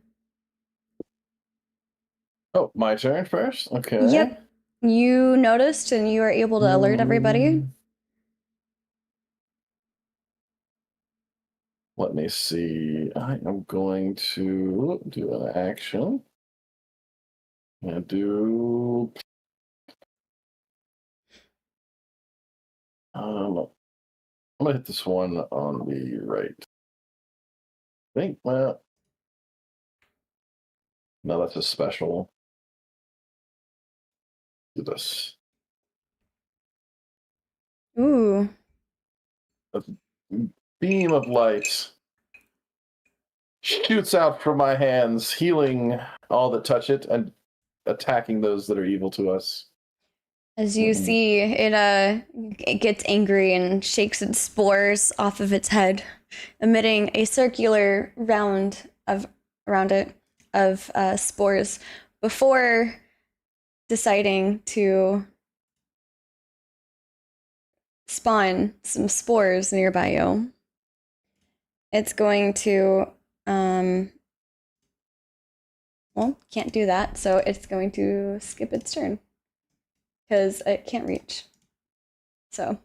Oh, my turn first? Okay. Yep. You noticed and you are able to alert everybody. Let me see. I am going to do an action. I'm gonna hit this one on the right. I think, well, no, that's a special. Do this. Ooh. A beam of light shoots out from my hands, healing all that touch it and attacking those that are evil to us. As you see, it gets angry and shakes its spores off of its head, emitting a circular round around it of spores before deciding to spawn some spores nearby you. It's going to well, can't do that, so it's going to skip its turn because it can't reach. So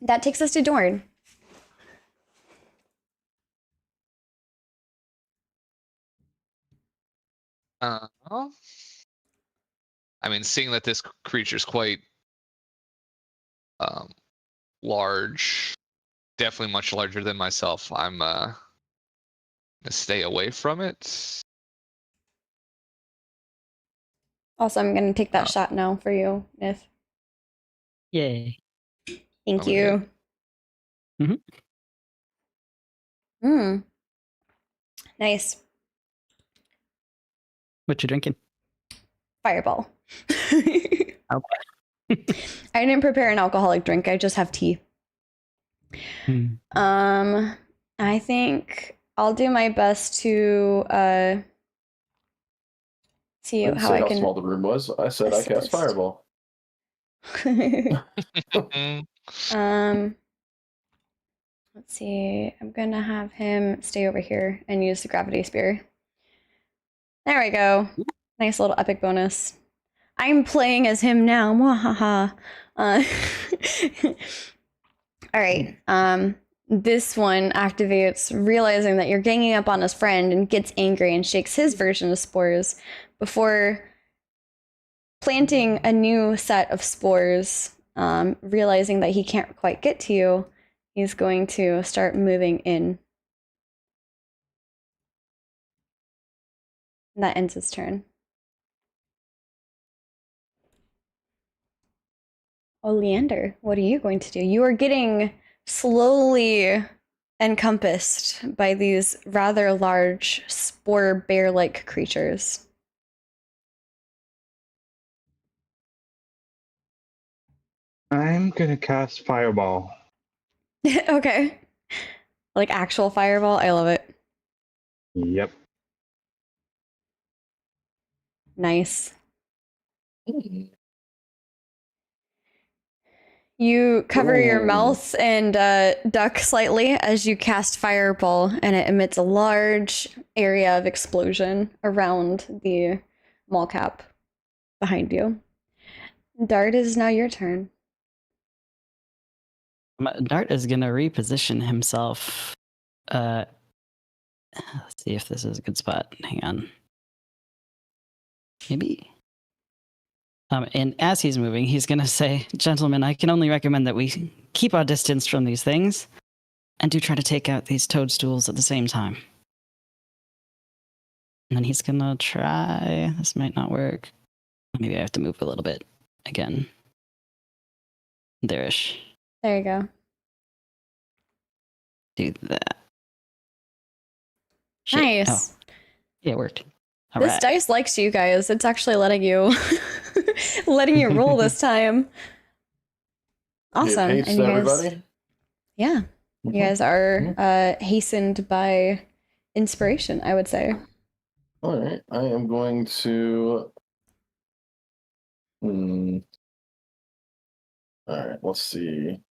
that takes us to Dorn. I mean, seeing that this creature's quite large, definitely much larger than myself, I'm gonna stay away from it. Also, I'm going to take that shot now for you, Nith. Yay. Thank Oh, you. Nice. What you drinking? Fireball. Okay. I didn't prepare an alcoholic drink. I just have tea. I think I'll do my best to see I didn't how say I how can. small the room was. I said I cast assist. fireball. Let's see. I'm gonna have him stay over here and use the gravity spear. There we go. Nice little epic bonus. I'm playing as him now. Mwahaha. All right. This one activates, realizing that you're ganging up on his friend, and gets angry and shakes his version of spores before planting a new set of spores. Realizing that he can't quite get to you, he's going to start moving in. And that ends his turn. Oleander, what are you going to do? You are getting slowly encompassed by these rather large spore bear-like creatures. I'm gonna cast Fireball. Okay. Like actual fireball? I love it. Yep. Nice. You cover your Ooh. mouth and duck slightly as you cast Fireball, and it emits a large area of explosion around the mall cap behind you. Dart, is now your turn. Dart is gonna reposition himself. Let's see if this is a good spot. Hang on. Maybe. And as he's moving, he's gonna say, "Gentlemen, I can only recommend that we keep our distance from these things, and do try to take out these toadstools at the same time." And then he's gonna try. This might not work. Maybe I have to move a little bit again. There-ish. There you go. Do that. Shit. Nice. Oh, yeah, it worked. All This right. dice likes you guys. It's actually letting you letting you roll this time. Awesome. It hates And you guys, everybody. yeah, you Mhm. guys are hastened by inspiration, I would say. All right, I am going to. All right, let's see.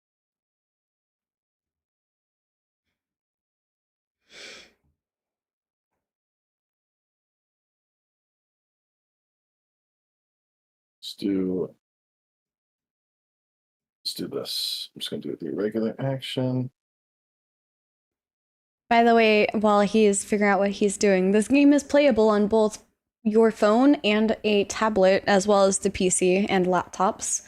Let's do. Let's do this. I'm just going to do the regular action. By the way, while he's figuring out what he's doing, this game is playable on both your phone and a tablet, as well as the PC and laptops.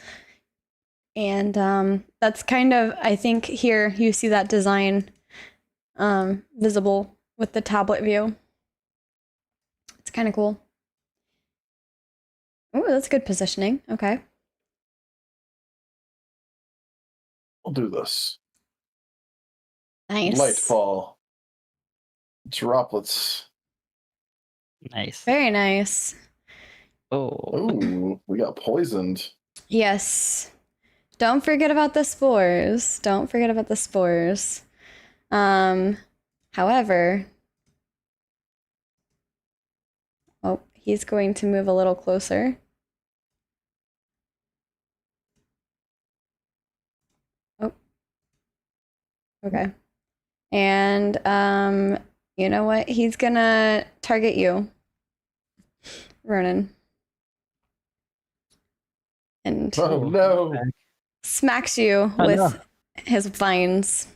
And that's kind of, I think here you see that design visible with the tablet view. It's kind of cool. Oh, that's good positioning. Okay. We'll do this. Nice. Light fall. Droplets. Nice. Very nice. Oh. Ooh, we got poisoned. Yes. Don't forget about the spores. Don't forget about the spores. However, oh, he's going to move a little closer. Oh. Okay. And you know what? He's gonna target you, Ronan. And Oh no! smacks you Oh, with no. his vines.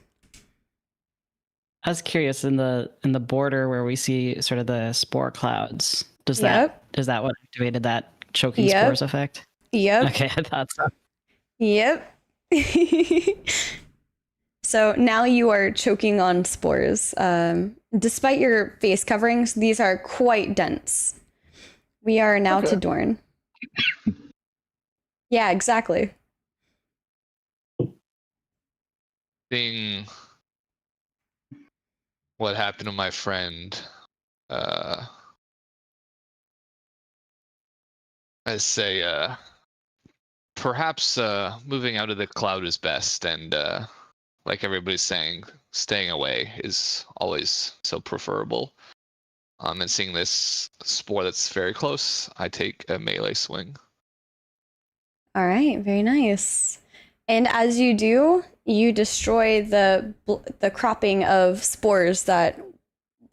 I was curious in the border where we see sort of the spore clouds. Is that what activated that choking Yep. spores effect? Yep. Okay, I thought so. Yep. So now you are choking on spores. Despite your face coverings, these are quite dense. We are now to Okay. Dorn. Yeah, exactly. Seeing what happened to my friend, I say, perhaps moving out of the cloud is best, and like everybody's saying, staying away is always so preferable. And seeing this spore that's very close, I take a melee swing. All right, very nice. And as you do, you destroy the cropping of spores that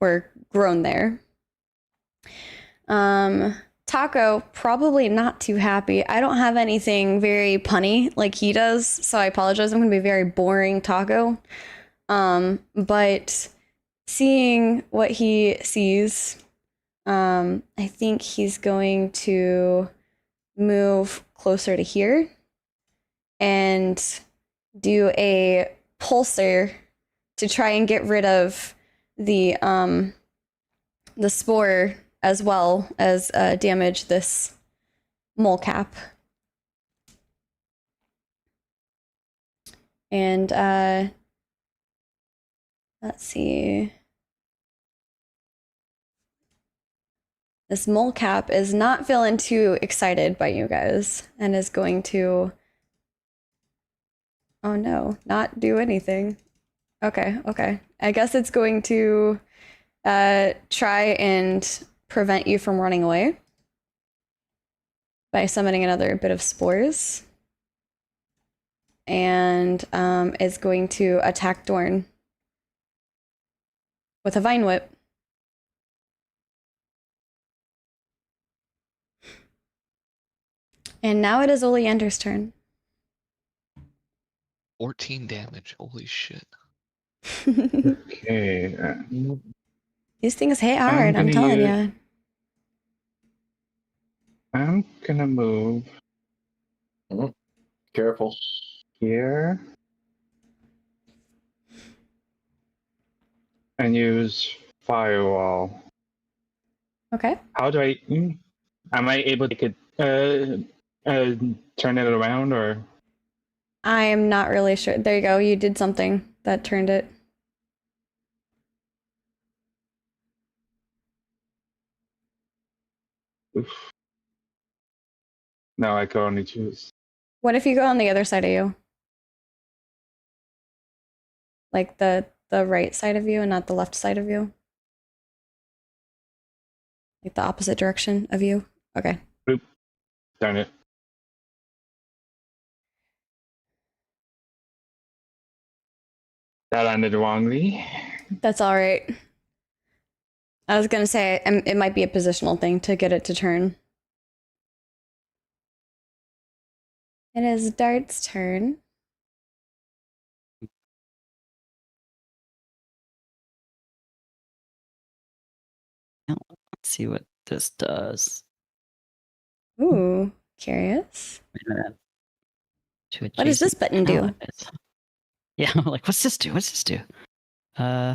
were grown there. Taco, probably not too happy. I don't have anything very punny like he does, so I apologize. I'm going to be very boring, Taco. But seeing what he sees, I think he's going to move closer to here and do a pulsar to try and get rid of the spore as well as damage this mole cap. And let's see. This mole cap is not feeling too excited by you guys and is going to, oh no, not do anything. Okay. I guess it's going to try and prevent you from running away by summoning another bit of spores. and is going to attack Dorn with a Vine Whip. And now it is Oleander's turn. 14 damage. Holy shit. Okay. These things hit hard, I'm telling you. I'm gonna move Careful. here and use firewall. Okay. How do I? Am I able to turn it around or? I am not really sure. There you go. You did something that turned it. Oof. No, I can only choose. What if you go on the other side of you? Like the right side of you and not the left side of you? Like the opposite direction of you? Okay. Oop. Darn it. That landed wrongly. That's all right. I was going to say it might be a positional thing to get it to turn. It is Dart's turn. Now, let's see what this does. Ooh, curious. Wait a minute. To What does this button do? allies. Yeah, I'm like, what's this do? What's this do? I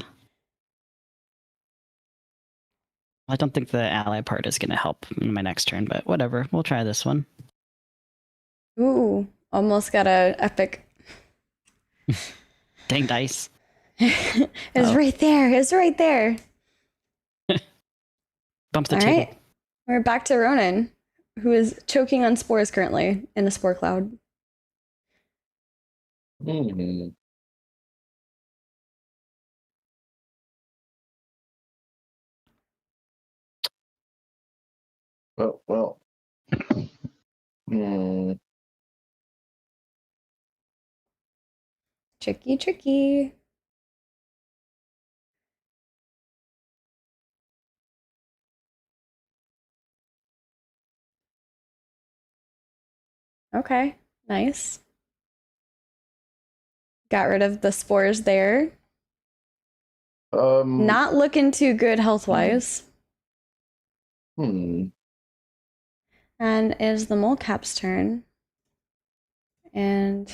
don't think the ally part is going to help in my next turn, but whatever. We'll try this one. Ooh, almost got a epic. Dang dice. It's right there. It's right there. Bump the All table. right. We're back to Ronan, who is choking on spores currently in a spore cloud. Well. Tricky, tricky. Okay, nice. Got rid of the spores there. Not looking too good health-wise. And it is the molecap's turn. And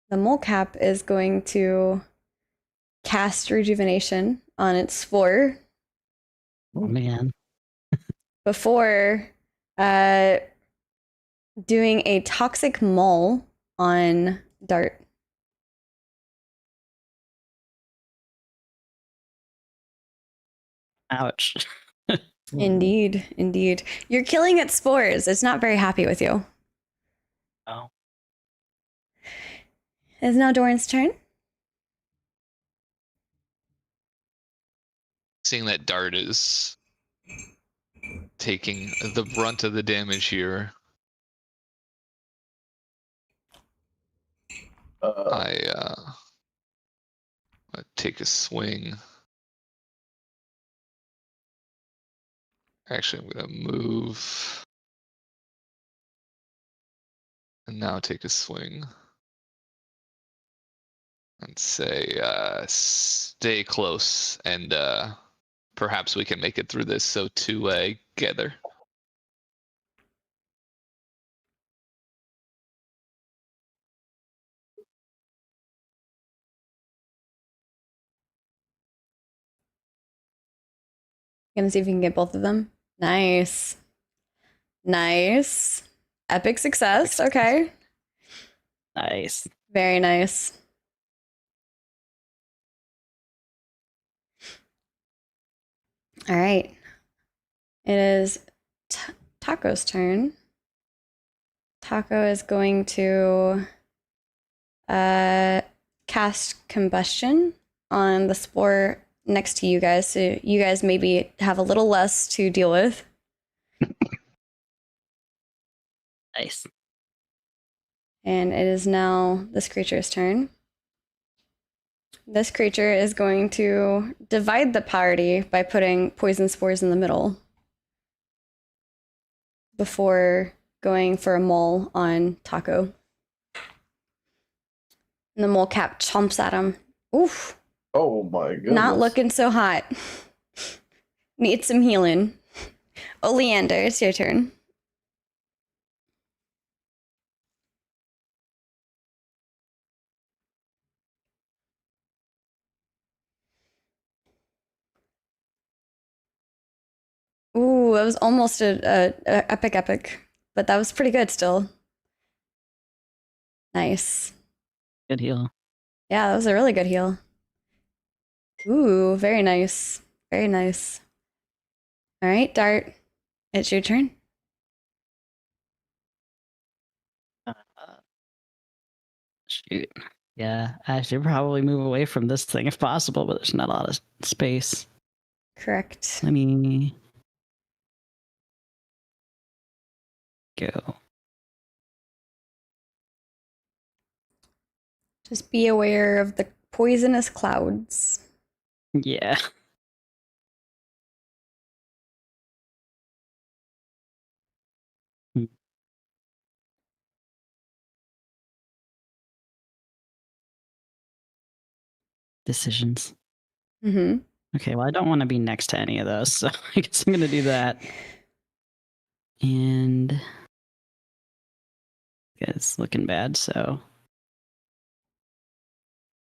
the molecap is going to cast rejuvenation on its spore. Oh, man. Before doing a toxic maul on Dart. Ouch. Indeed, indeed. You're killing its spores. It's not very happy with you. Oh. It's now Doran's turn. Seeing that Dart is taking the brunt of the damage here, I take a swing. Actually, I'm gonna move and now take a swing and say, stay close, and perhaps we can make it through this. So together. Gonna see if you can get both of them. Nice. Nice. Epic success. Okay. Nice. Very nice. All right. It is Taco's turn. Taco is going to cast combustion on the spore next to you guys, so you guys maybe have a little less to deal with. Nice. And it is now this creature's turn. This creature is going to divide the party by putting poison spores in the middle before going for a maul on Taco. And the mole cap chomps at him. Oof. Oh my goodness. Not looking so hot. Need some healing. Oleander, it's your turn. Ooh, that was almost a epic, but that was pretty good still. Nice. Good heal. Yeah, that was a really good heal. Ooh, very nice. Very nice. All right, Dart, it's your turn. Shoot. Yeah, I should probably move away from this thing if possible, but there's not a lot of space. Correct. Let me go. Just be aware of the poisonous clouds. Yeah. Decisions. Mm-hmm. Okay, well, I don't want to be next to any of those, so I guess I'm going to do that. And it's looking bad, so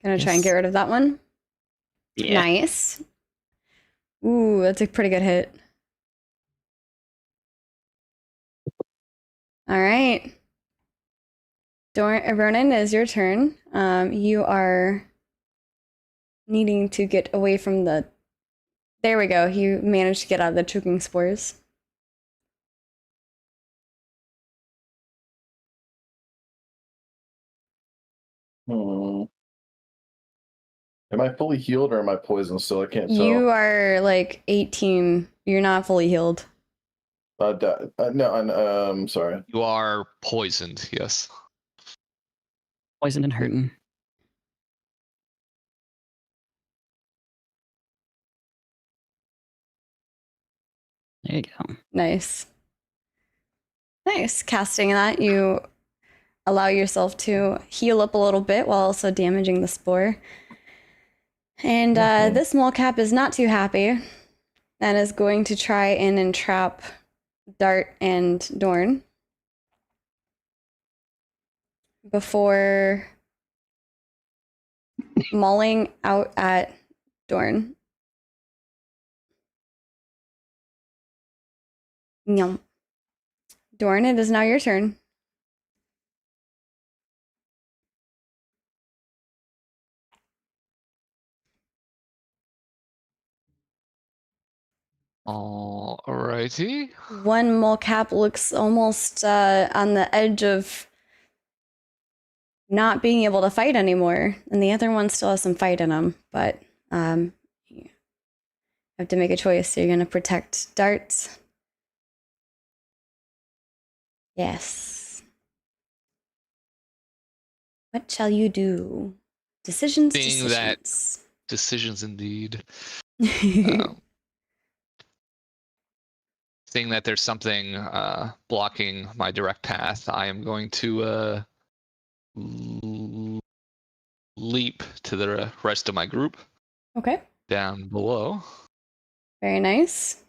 Gonna try and get rid of that one. yeah. Nice. Ooh, that's a pretty good hit. All right. Ronan, is your turn. You are needing to get away from the... There we go. You managed to get out of the choking spores. Am I fully healed or am I poisoned still? I can't tell. You are like 18. You're not fully healed. No, I'm sorry. You are poisoned, yes. Poisoned and hurting. There you go. Nice. Nice. Casting that, you allow yourself to heal up a little bit while also damaging the spore. And this mole cap is not too happy and is going to try and entrap Dart and Dorn before mauling out at Dorn. Yum. Dorn, it is now your turn. Alrighty. One mole cap looks almost on the edge of not being able to fight anymore, and the other one still has some fight in him, but you have to make a choice. You're going to protect Dart. Yes. What shall you do? Decisions, Being that decisions. decisions indeed. Seeing that there's something blocking my direct path, I am going to leap to the rest of my group Okay. down below. Very nice.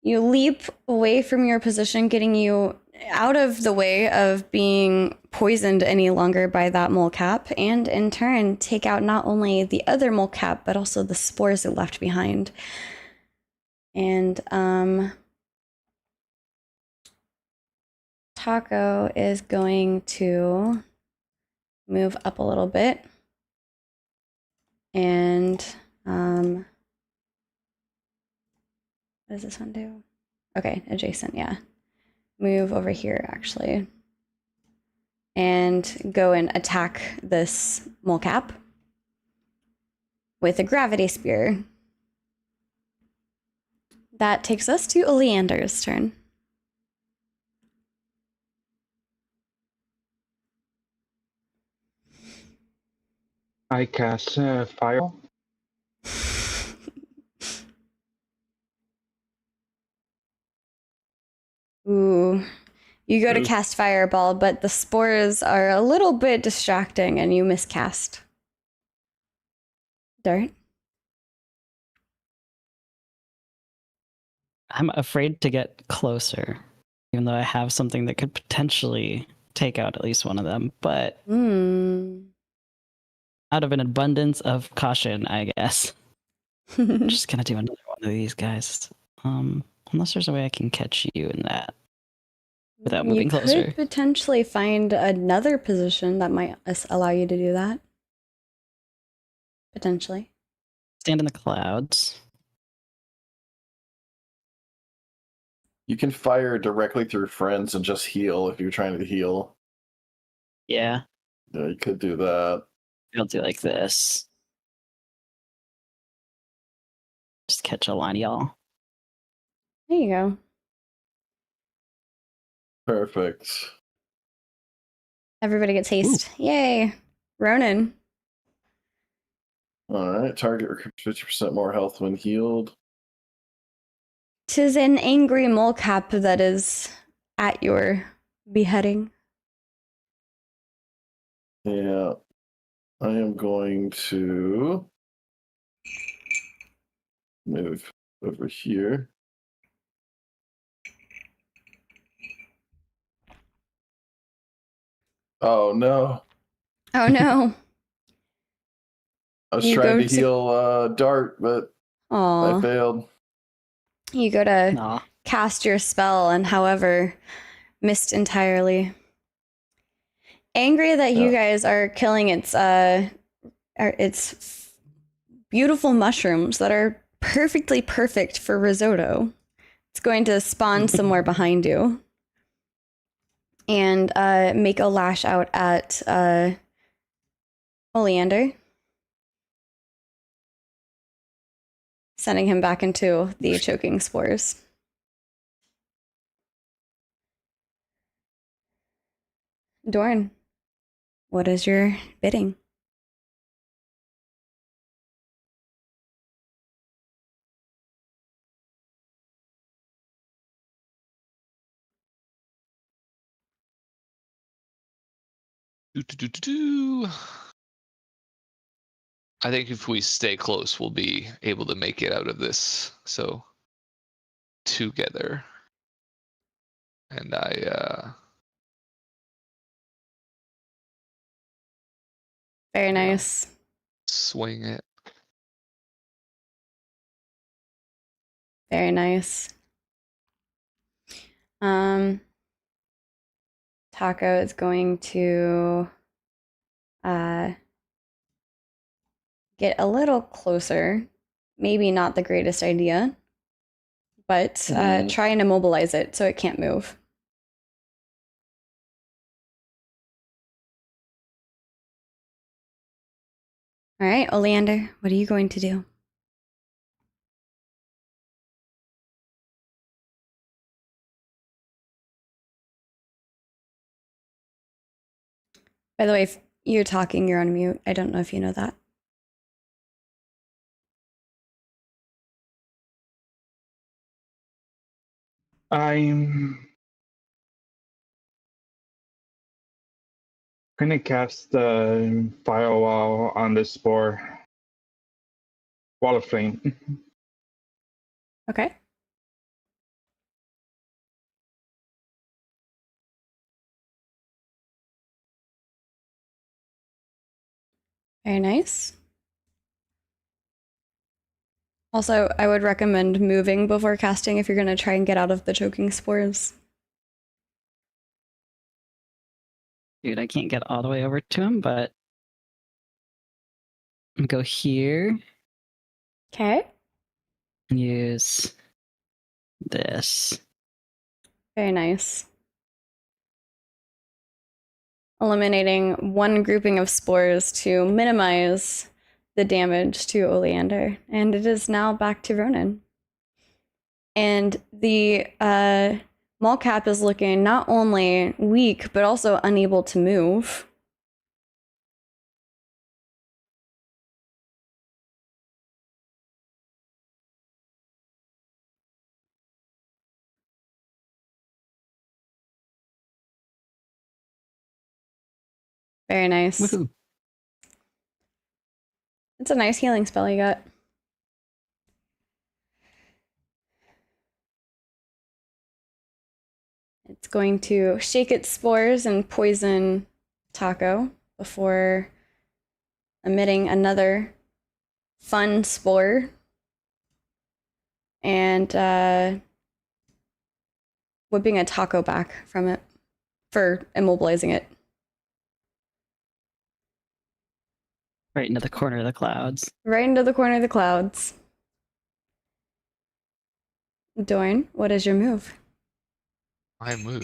You leap away from your position, getting you out of the way of being poisoned any longer by that mole cap, and in turn take out not only the other mole cap, but also the spores it left behind. And Taco is going to move up a little bit. And what does this one do? Okay, adjacent, yeah. Move over here, actually. And go and attack this mole cap with a gravity spear. That takes us to Oleander's turn. I cast fire. Ooh. You go to Ooh. cast Fireball, but the spores are a little bit distracting and you miscast. Dart? I'm afraid to get closer, even though I have something that could potentially take out at least one of them. But out of an abundance of caution, I guess, I'm just gonna do another one of these guys. Unless there's a way I can catch you in that without moving You closer. could potentially find another position that might allow you to do that. Potentially. Stand in the clouds. You can fire directly through friends and just heal if you're trying to heal. Yeah, Yeah, you could do that. I'll do like this. Just catch a line, y'all. There you go. Perfect. Everybody gets haste. Yay. Ronan. All right. Target recruits 50% more health when healed. 'Tis an angry molecap that is at your beheading. Yeah. I am going to move over here. Oh no. Oh no. I was You trying go to heal Dart, but I Aw. failed. You go to Nah. cast your spell and however missed entirely. Angry that you guys are killing its beautiful mushrooms that are perfectly perfect for risotto. It's going to spawn somewhere behind you and make a lash out at Oleander, sending him back into the choking spores. Dorn, what is your bidding? Do. I think if we stay close, we'll be able to make it out of this. So together, and Very Yeah. nice. swing it. Very nice. Taco is going to get a little closer. Maybe not the greatest idea, but try and immobilize it so it can't move. All right, Oleander, what are you going to do? By the way, if you're talking, you're on mute. I don't know if you know that. I'm gonna cast the firewall on the spore. Wall of flame. Okay. Very nice. Also, I would recommend moving before casting if you're going to try and get out of the choking spores. Dude, I can't get all the way over to him, but I'm gonna go here Okay. and use this. Very nice. Eliminating one grouping of spores to minimize the damage to Oleander. And it is now back to Ronan. And the Mallcap is looking not only weak, but also unable to move. Very nice. Woohoo. It's a nice healing spell you got. It's going to shake its spores and poison Taco before emitting another fun spore and whipping a taco back from it for immobilizing it. Right into the corner of the clouds. Right into the corner of the clouds. Dorn, what is your move? My move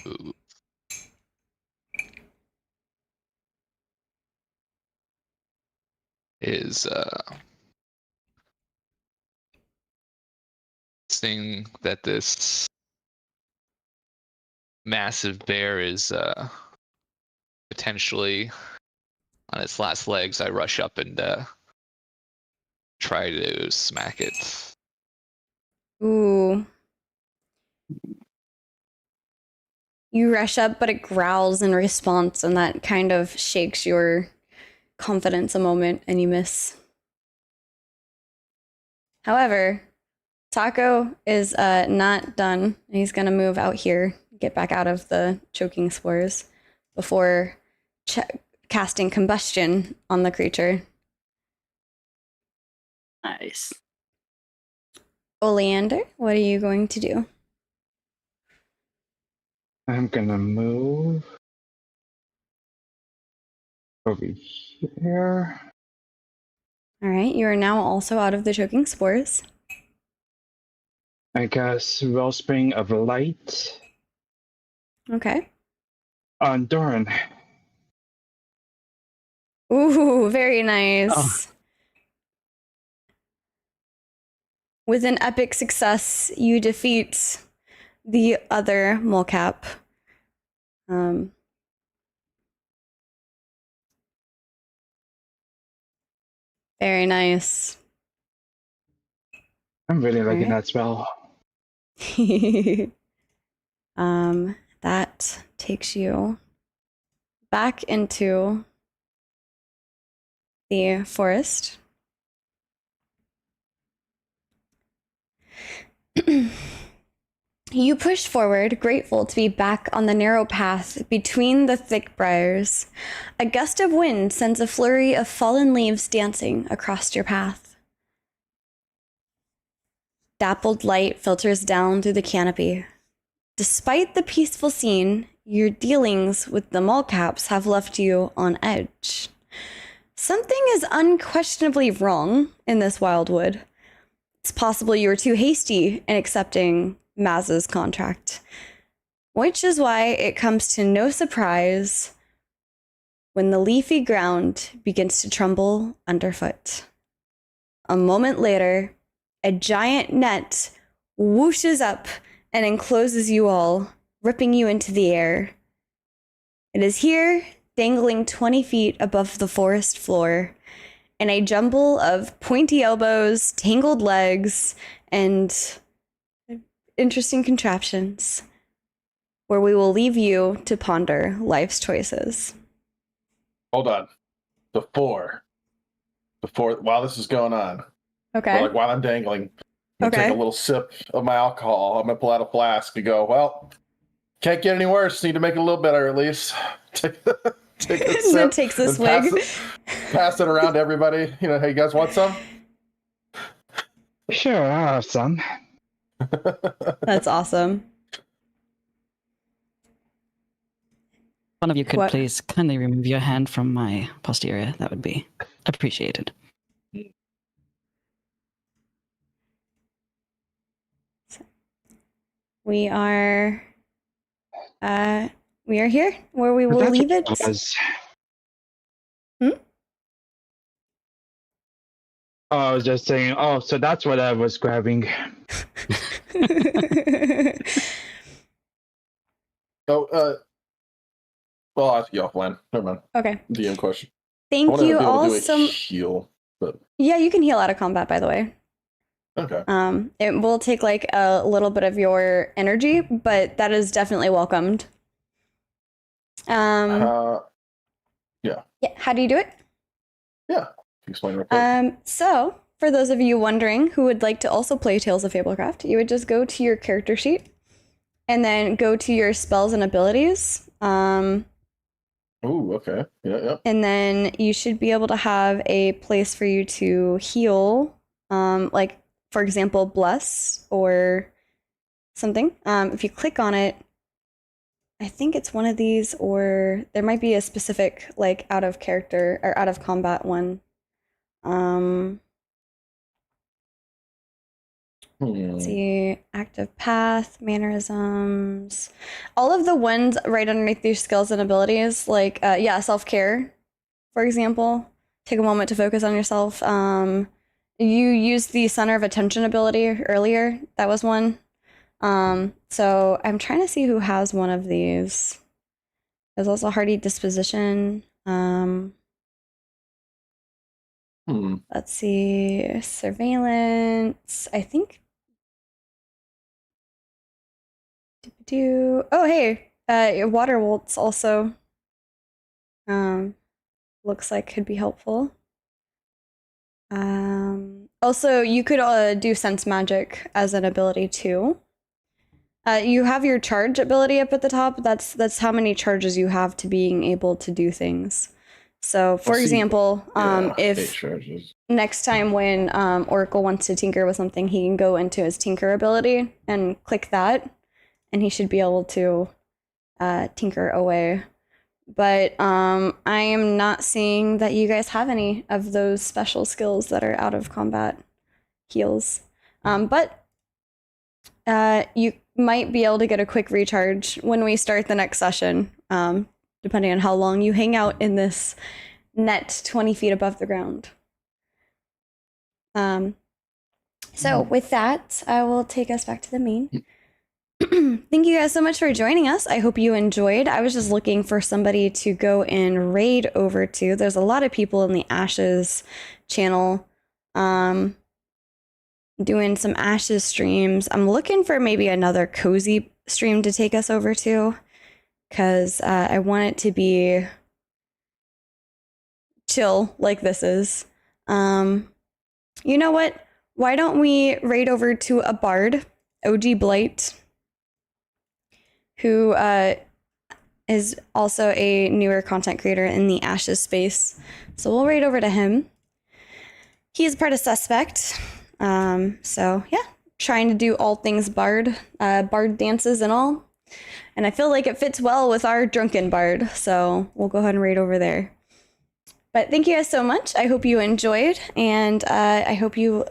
is seeing that this massive bear is potentially on its last legs. I rush up and try to smack it. Ooh. You rush up, but it growls in response, and that kind of shakes your confidence a moment, and you miss. However, Taco is not done. He's going to move out here, get back out of the choking spores before casting combustion on the creature. Nice. Oleander, what are you going to do? I'm gonna move over here. All right, you are now also out of the choking spores. I guess Wellspring of Light Okay. on Doran. Ooh, very nice. Oh. With an epic success, you defeat the other molcap. Very nice. I'm really liking Alright. that spell. That takes you back into the forest. You push forward, grateful to be back on the narrow path between the thick briars. A gust of wind sends a flurry of fallen leaves dancing across your path. Dappled light filters down through the canopy. Despite the peaceful scene, your dealings with the molcaps have left you on edge. Something is unquestionably wrong in this Wildwood. It's possible you were too hasty in accepting Maz's contract, which is why it comes to no surprise when the leafy ground begins to tremble underfoot. A moment later, a giant net whooshes up and encloses you all, ripping you into the air. It is here, dangling 20 feet above the forest floor, in a jumble of pointy elbows, tangled legs, and interesting contraptions, where we will leave you to ponder life's choices. Hold on. Before, while this is going on, Okay. or like while I'm dangling, I'm gonna Okay. take a little sip of my alcohol. I'm gonna pull out a flask and go, well, can't get any worse. Need to make it a little better at least. Take a So sip. takes this and pass swig. pass it around to everybody. You know, hey, you guys want some? Sure, I'll have some. That's awesome. One of you could What? please kindly remove your hand from my posterior. That would be appreciated. We are here where we will That's leave what it. was. Hmm? Oh, I was just saying, oh, so that's what I was grabbing. Oh, well, I'll ask you offline. Never mind. Okay. DM question. I Thank want to you be able all to do a heal, but Yeah, you can heal out of combat, by the way. okay. It will take like a little bit of your energy, but that is definitely welcomed. Yeah. How do you do it? Yeah. Explain real quick. So for those of you wondering who would like to also play Tales of Fablecraft, you would just go to your character sheet and then go to your spells and abilities. Ooh, okay. Yeah. And then you should be able to have a place for you to heal, like for example, bless or something. If you click on it, I think it's one of these, or there might be a specific like out of character or out of combat one. Let's see, active path, mannerisms, all of the ones right underneath your skills and abilities, like self-care, for example. Take a moment to focus on yourself. You used the center of attention ability earlier. That was one. So I'm trying to see who has one of these. There's also hardy disposition. Let's see, surveillance. I think. Oh, hey, water waltz also. Looks like could be helpful. Also, you could do sense magic as an ability too. You have your charge ability up at the top. That's how many charges you have to being able to do things. So, for example, if next time when Oracle wants to tinker with something, he can go into his tinker ability and click that, and he should be able to tinker away. But I am not seeing that you guys have any of those special skills that are out of combat heals. But you might be able to get a quick recharge when we start the next session, depending on how long you hang out in this net 20 feet above the ground. So with that, I will take us back to the main. Thank you guys so much for joining us. I hope you enjoyed. I was just looking for somebody to go and raid over to. There's a lot of people in the Ashes channel doing some Ashes streams. I'm looking for maybe another cozy stream to take us over to, because I want it to be chill like this is. You know what? Why don't we raid over to a bard, OG Blight, who is also a newer content creator in the Ashes space. So we'll raid over to him. He's part of Suspect. So yeah, trying to do all things bard, bard dances and all. And I feel like it fits well with our drunken bard. So we'll go ahead and raid over there. But thank you guys so much. I hope you enjoyed, and I hope you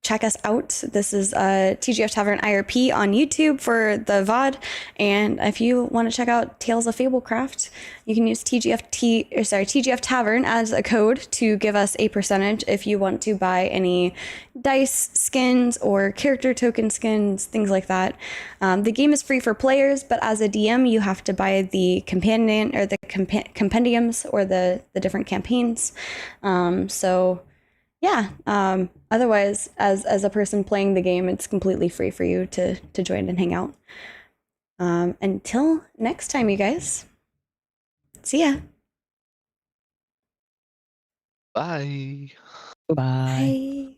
check us out. This is TGF Tavern IRP on YouTube for the VOD. And if you want to check out Tales of Fablecraft, you can use TGF Tavern as a code to give us a percentage if you want to buy any dice skins or character token skins, things like that. The game is free for players, but as a DM, you have to buy the companion or the compendiums or the different campaigns. So yeah, otherwise, as a person playing the game, it's completely free for you to join and hang out. Until next time, you guys. See ya. Bye. Bye. Bye.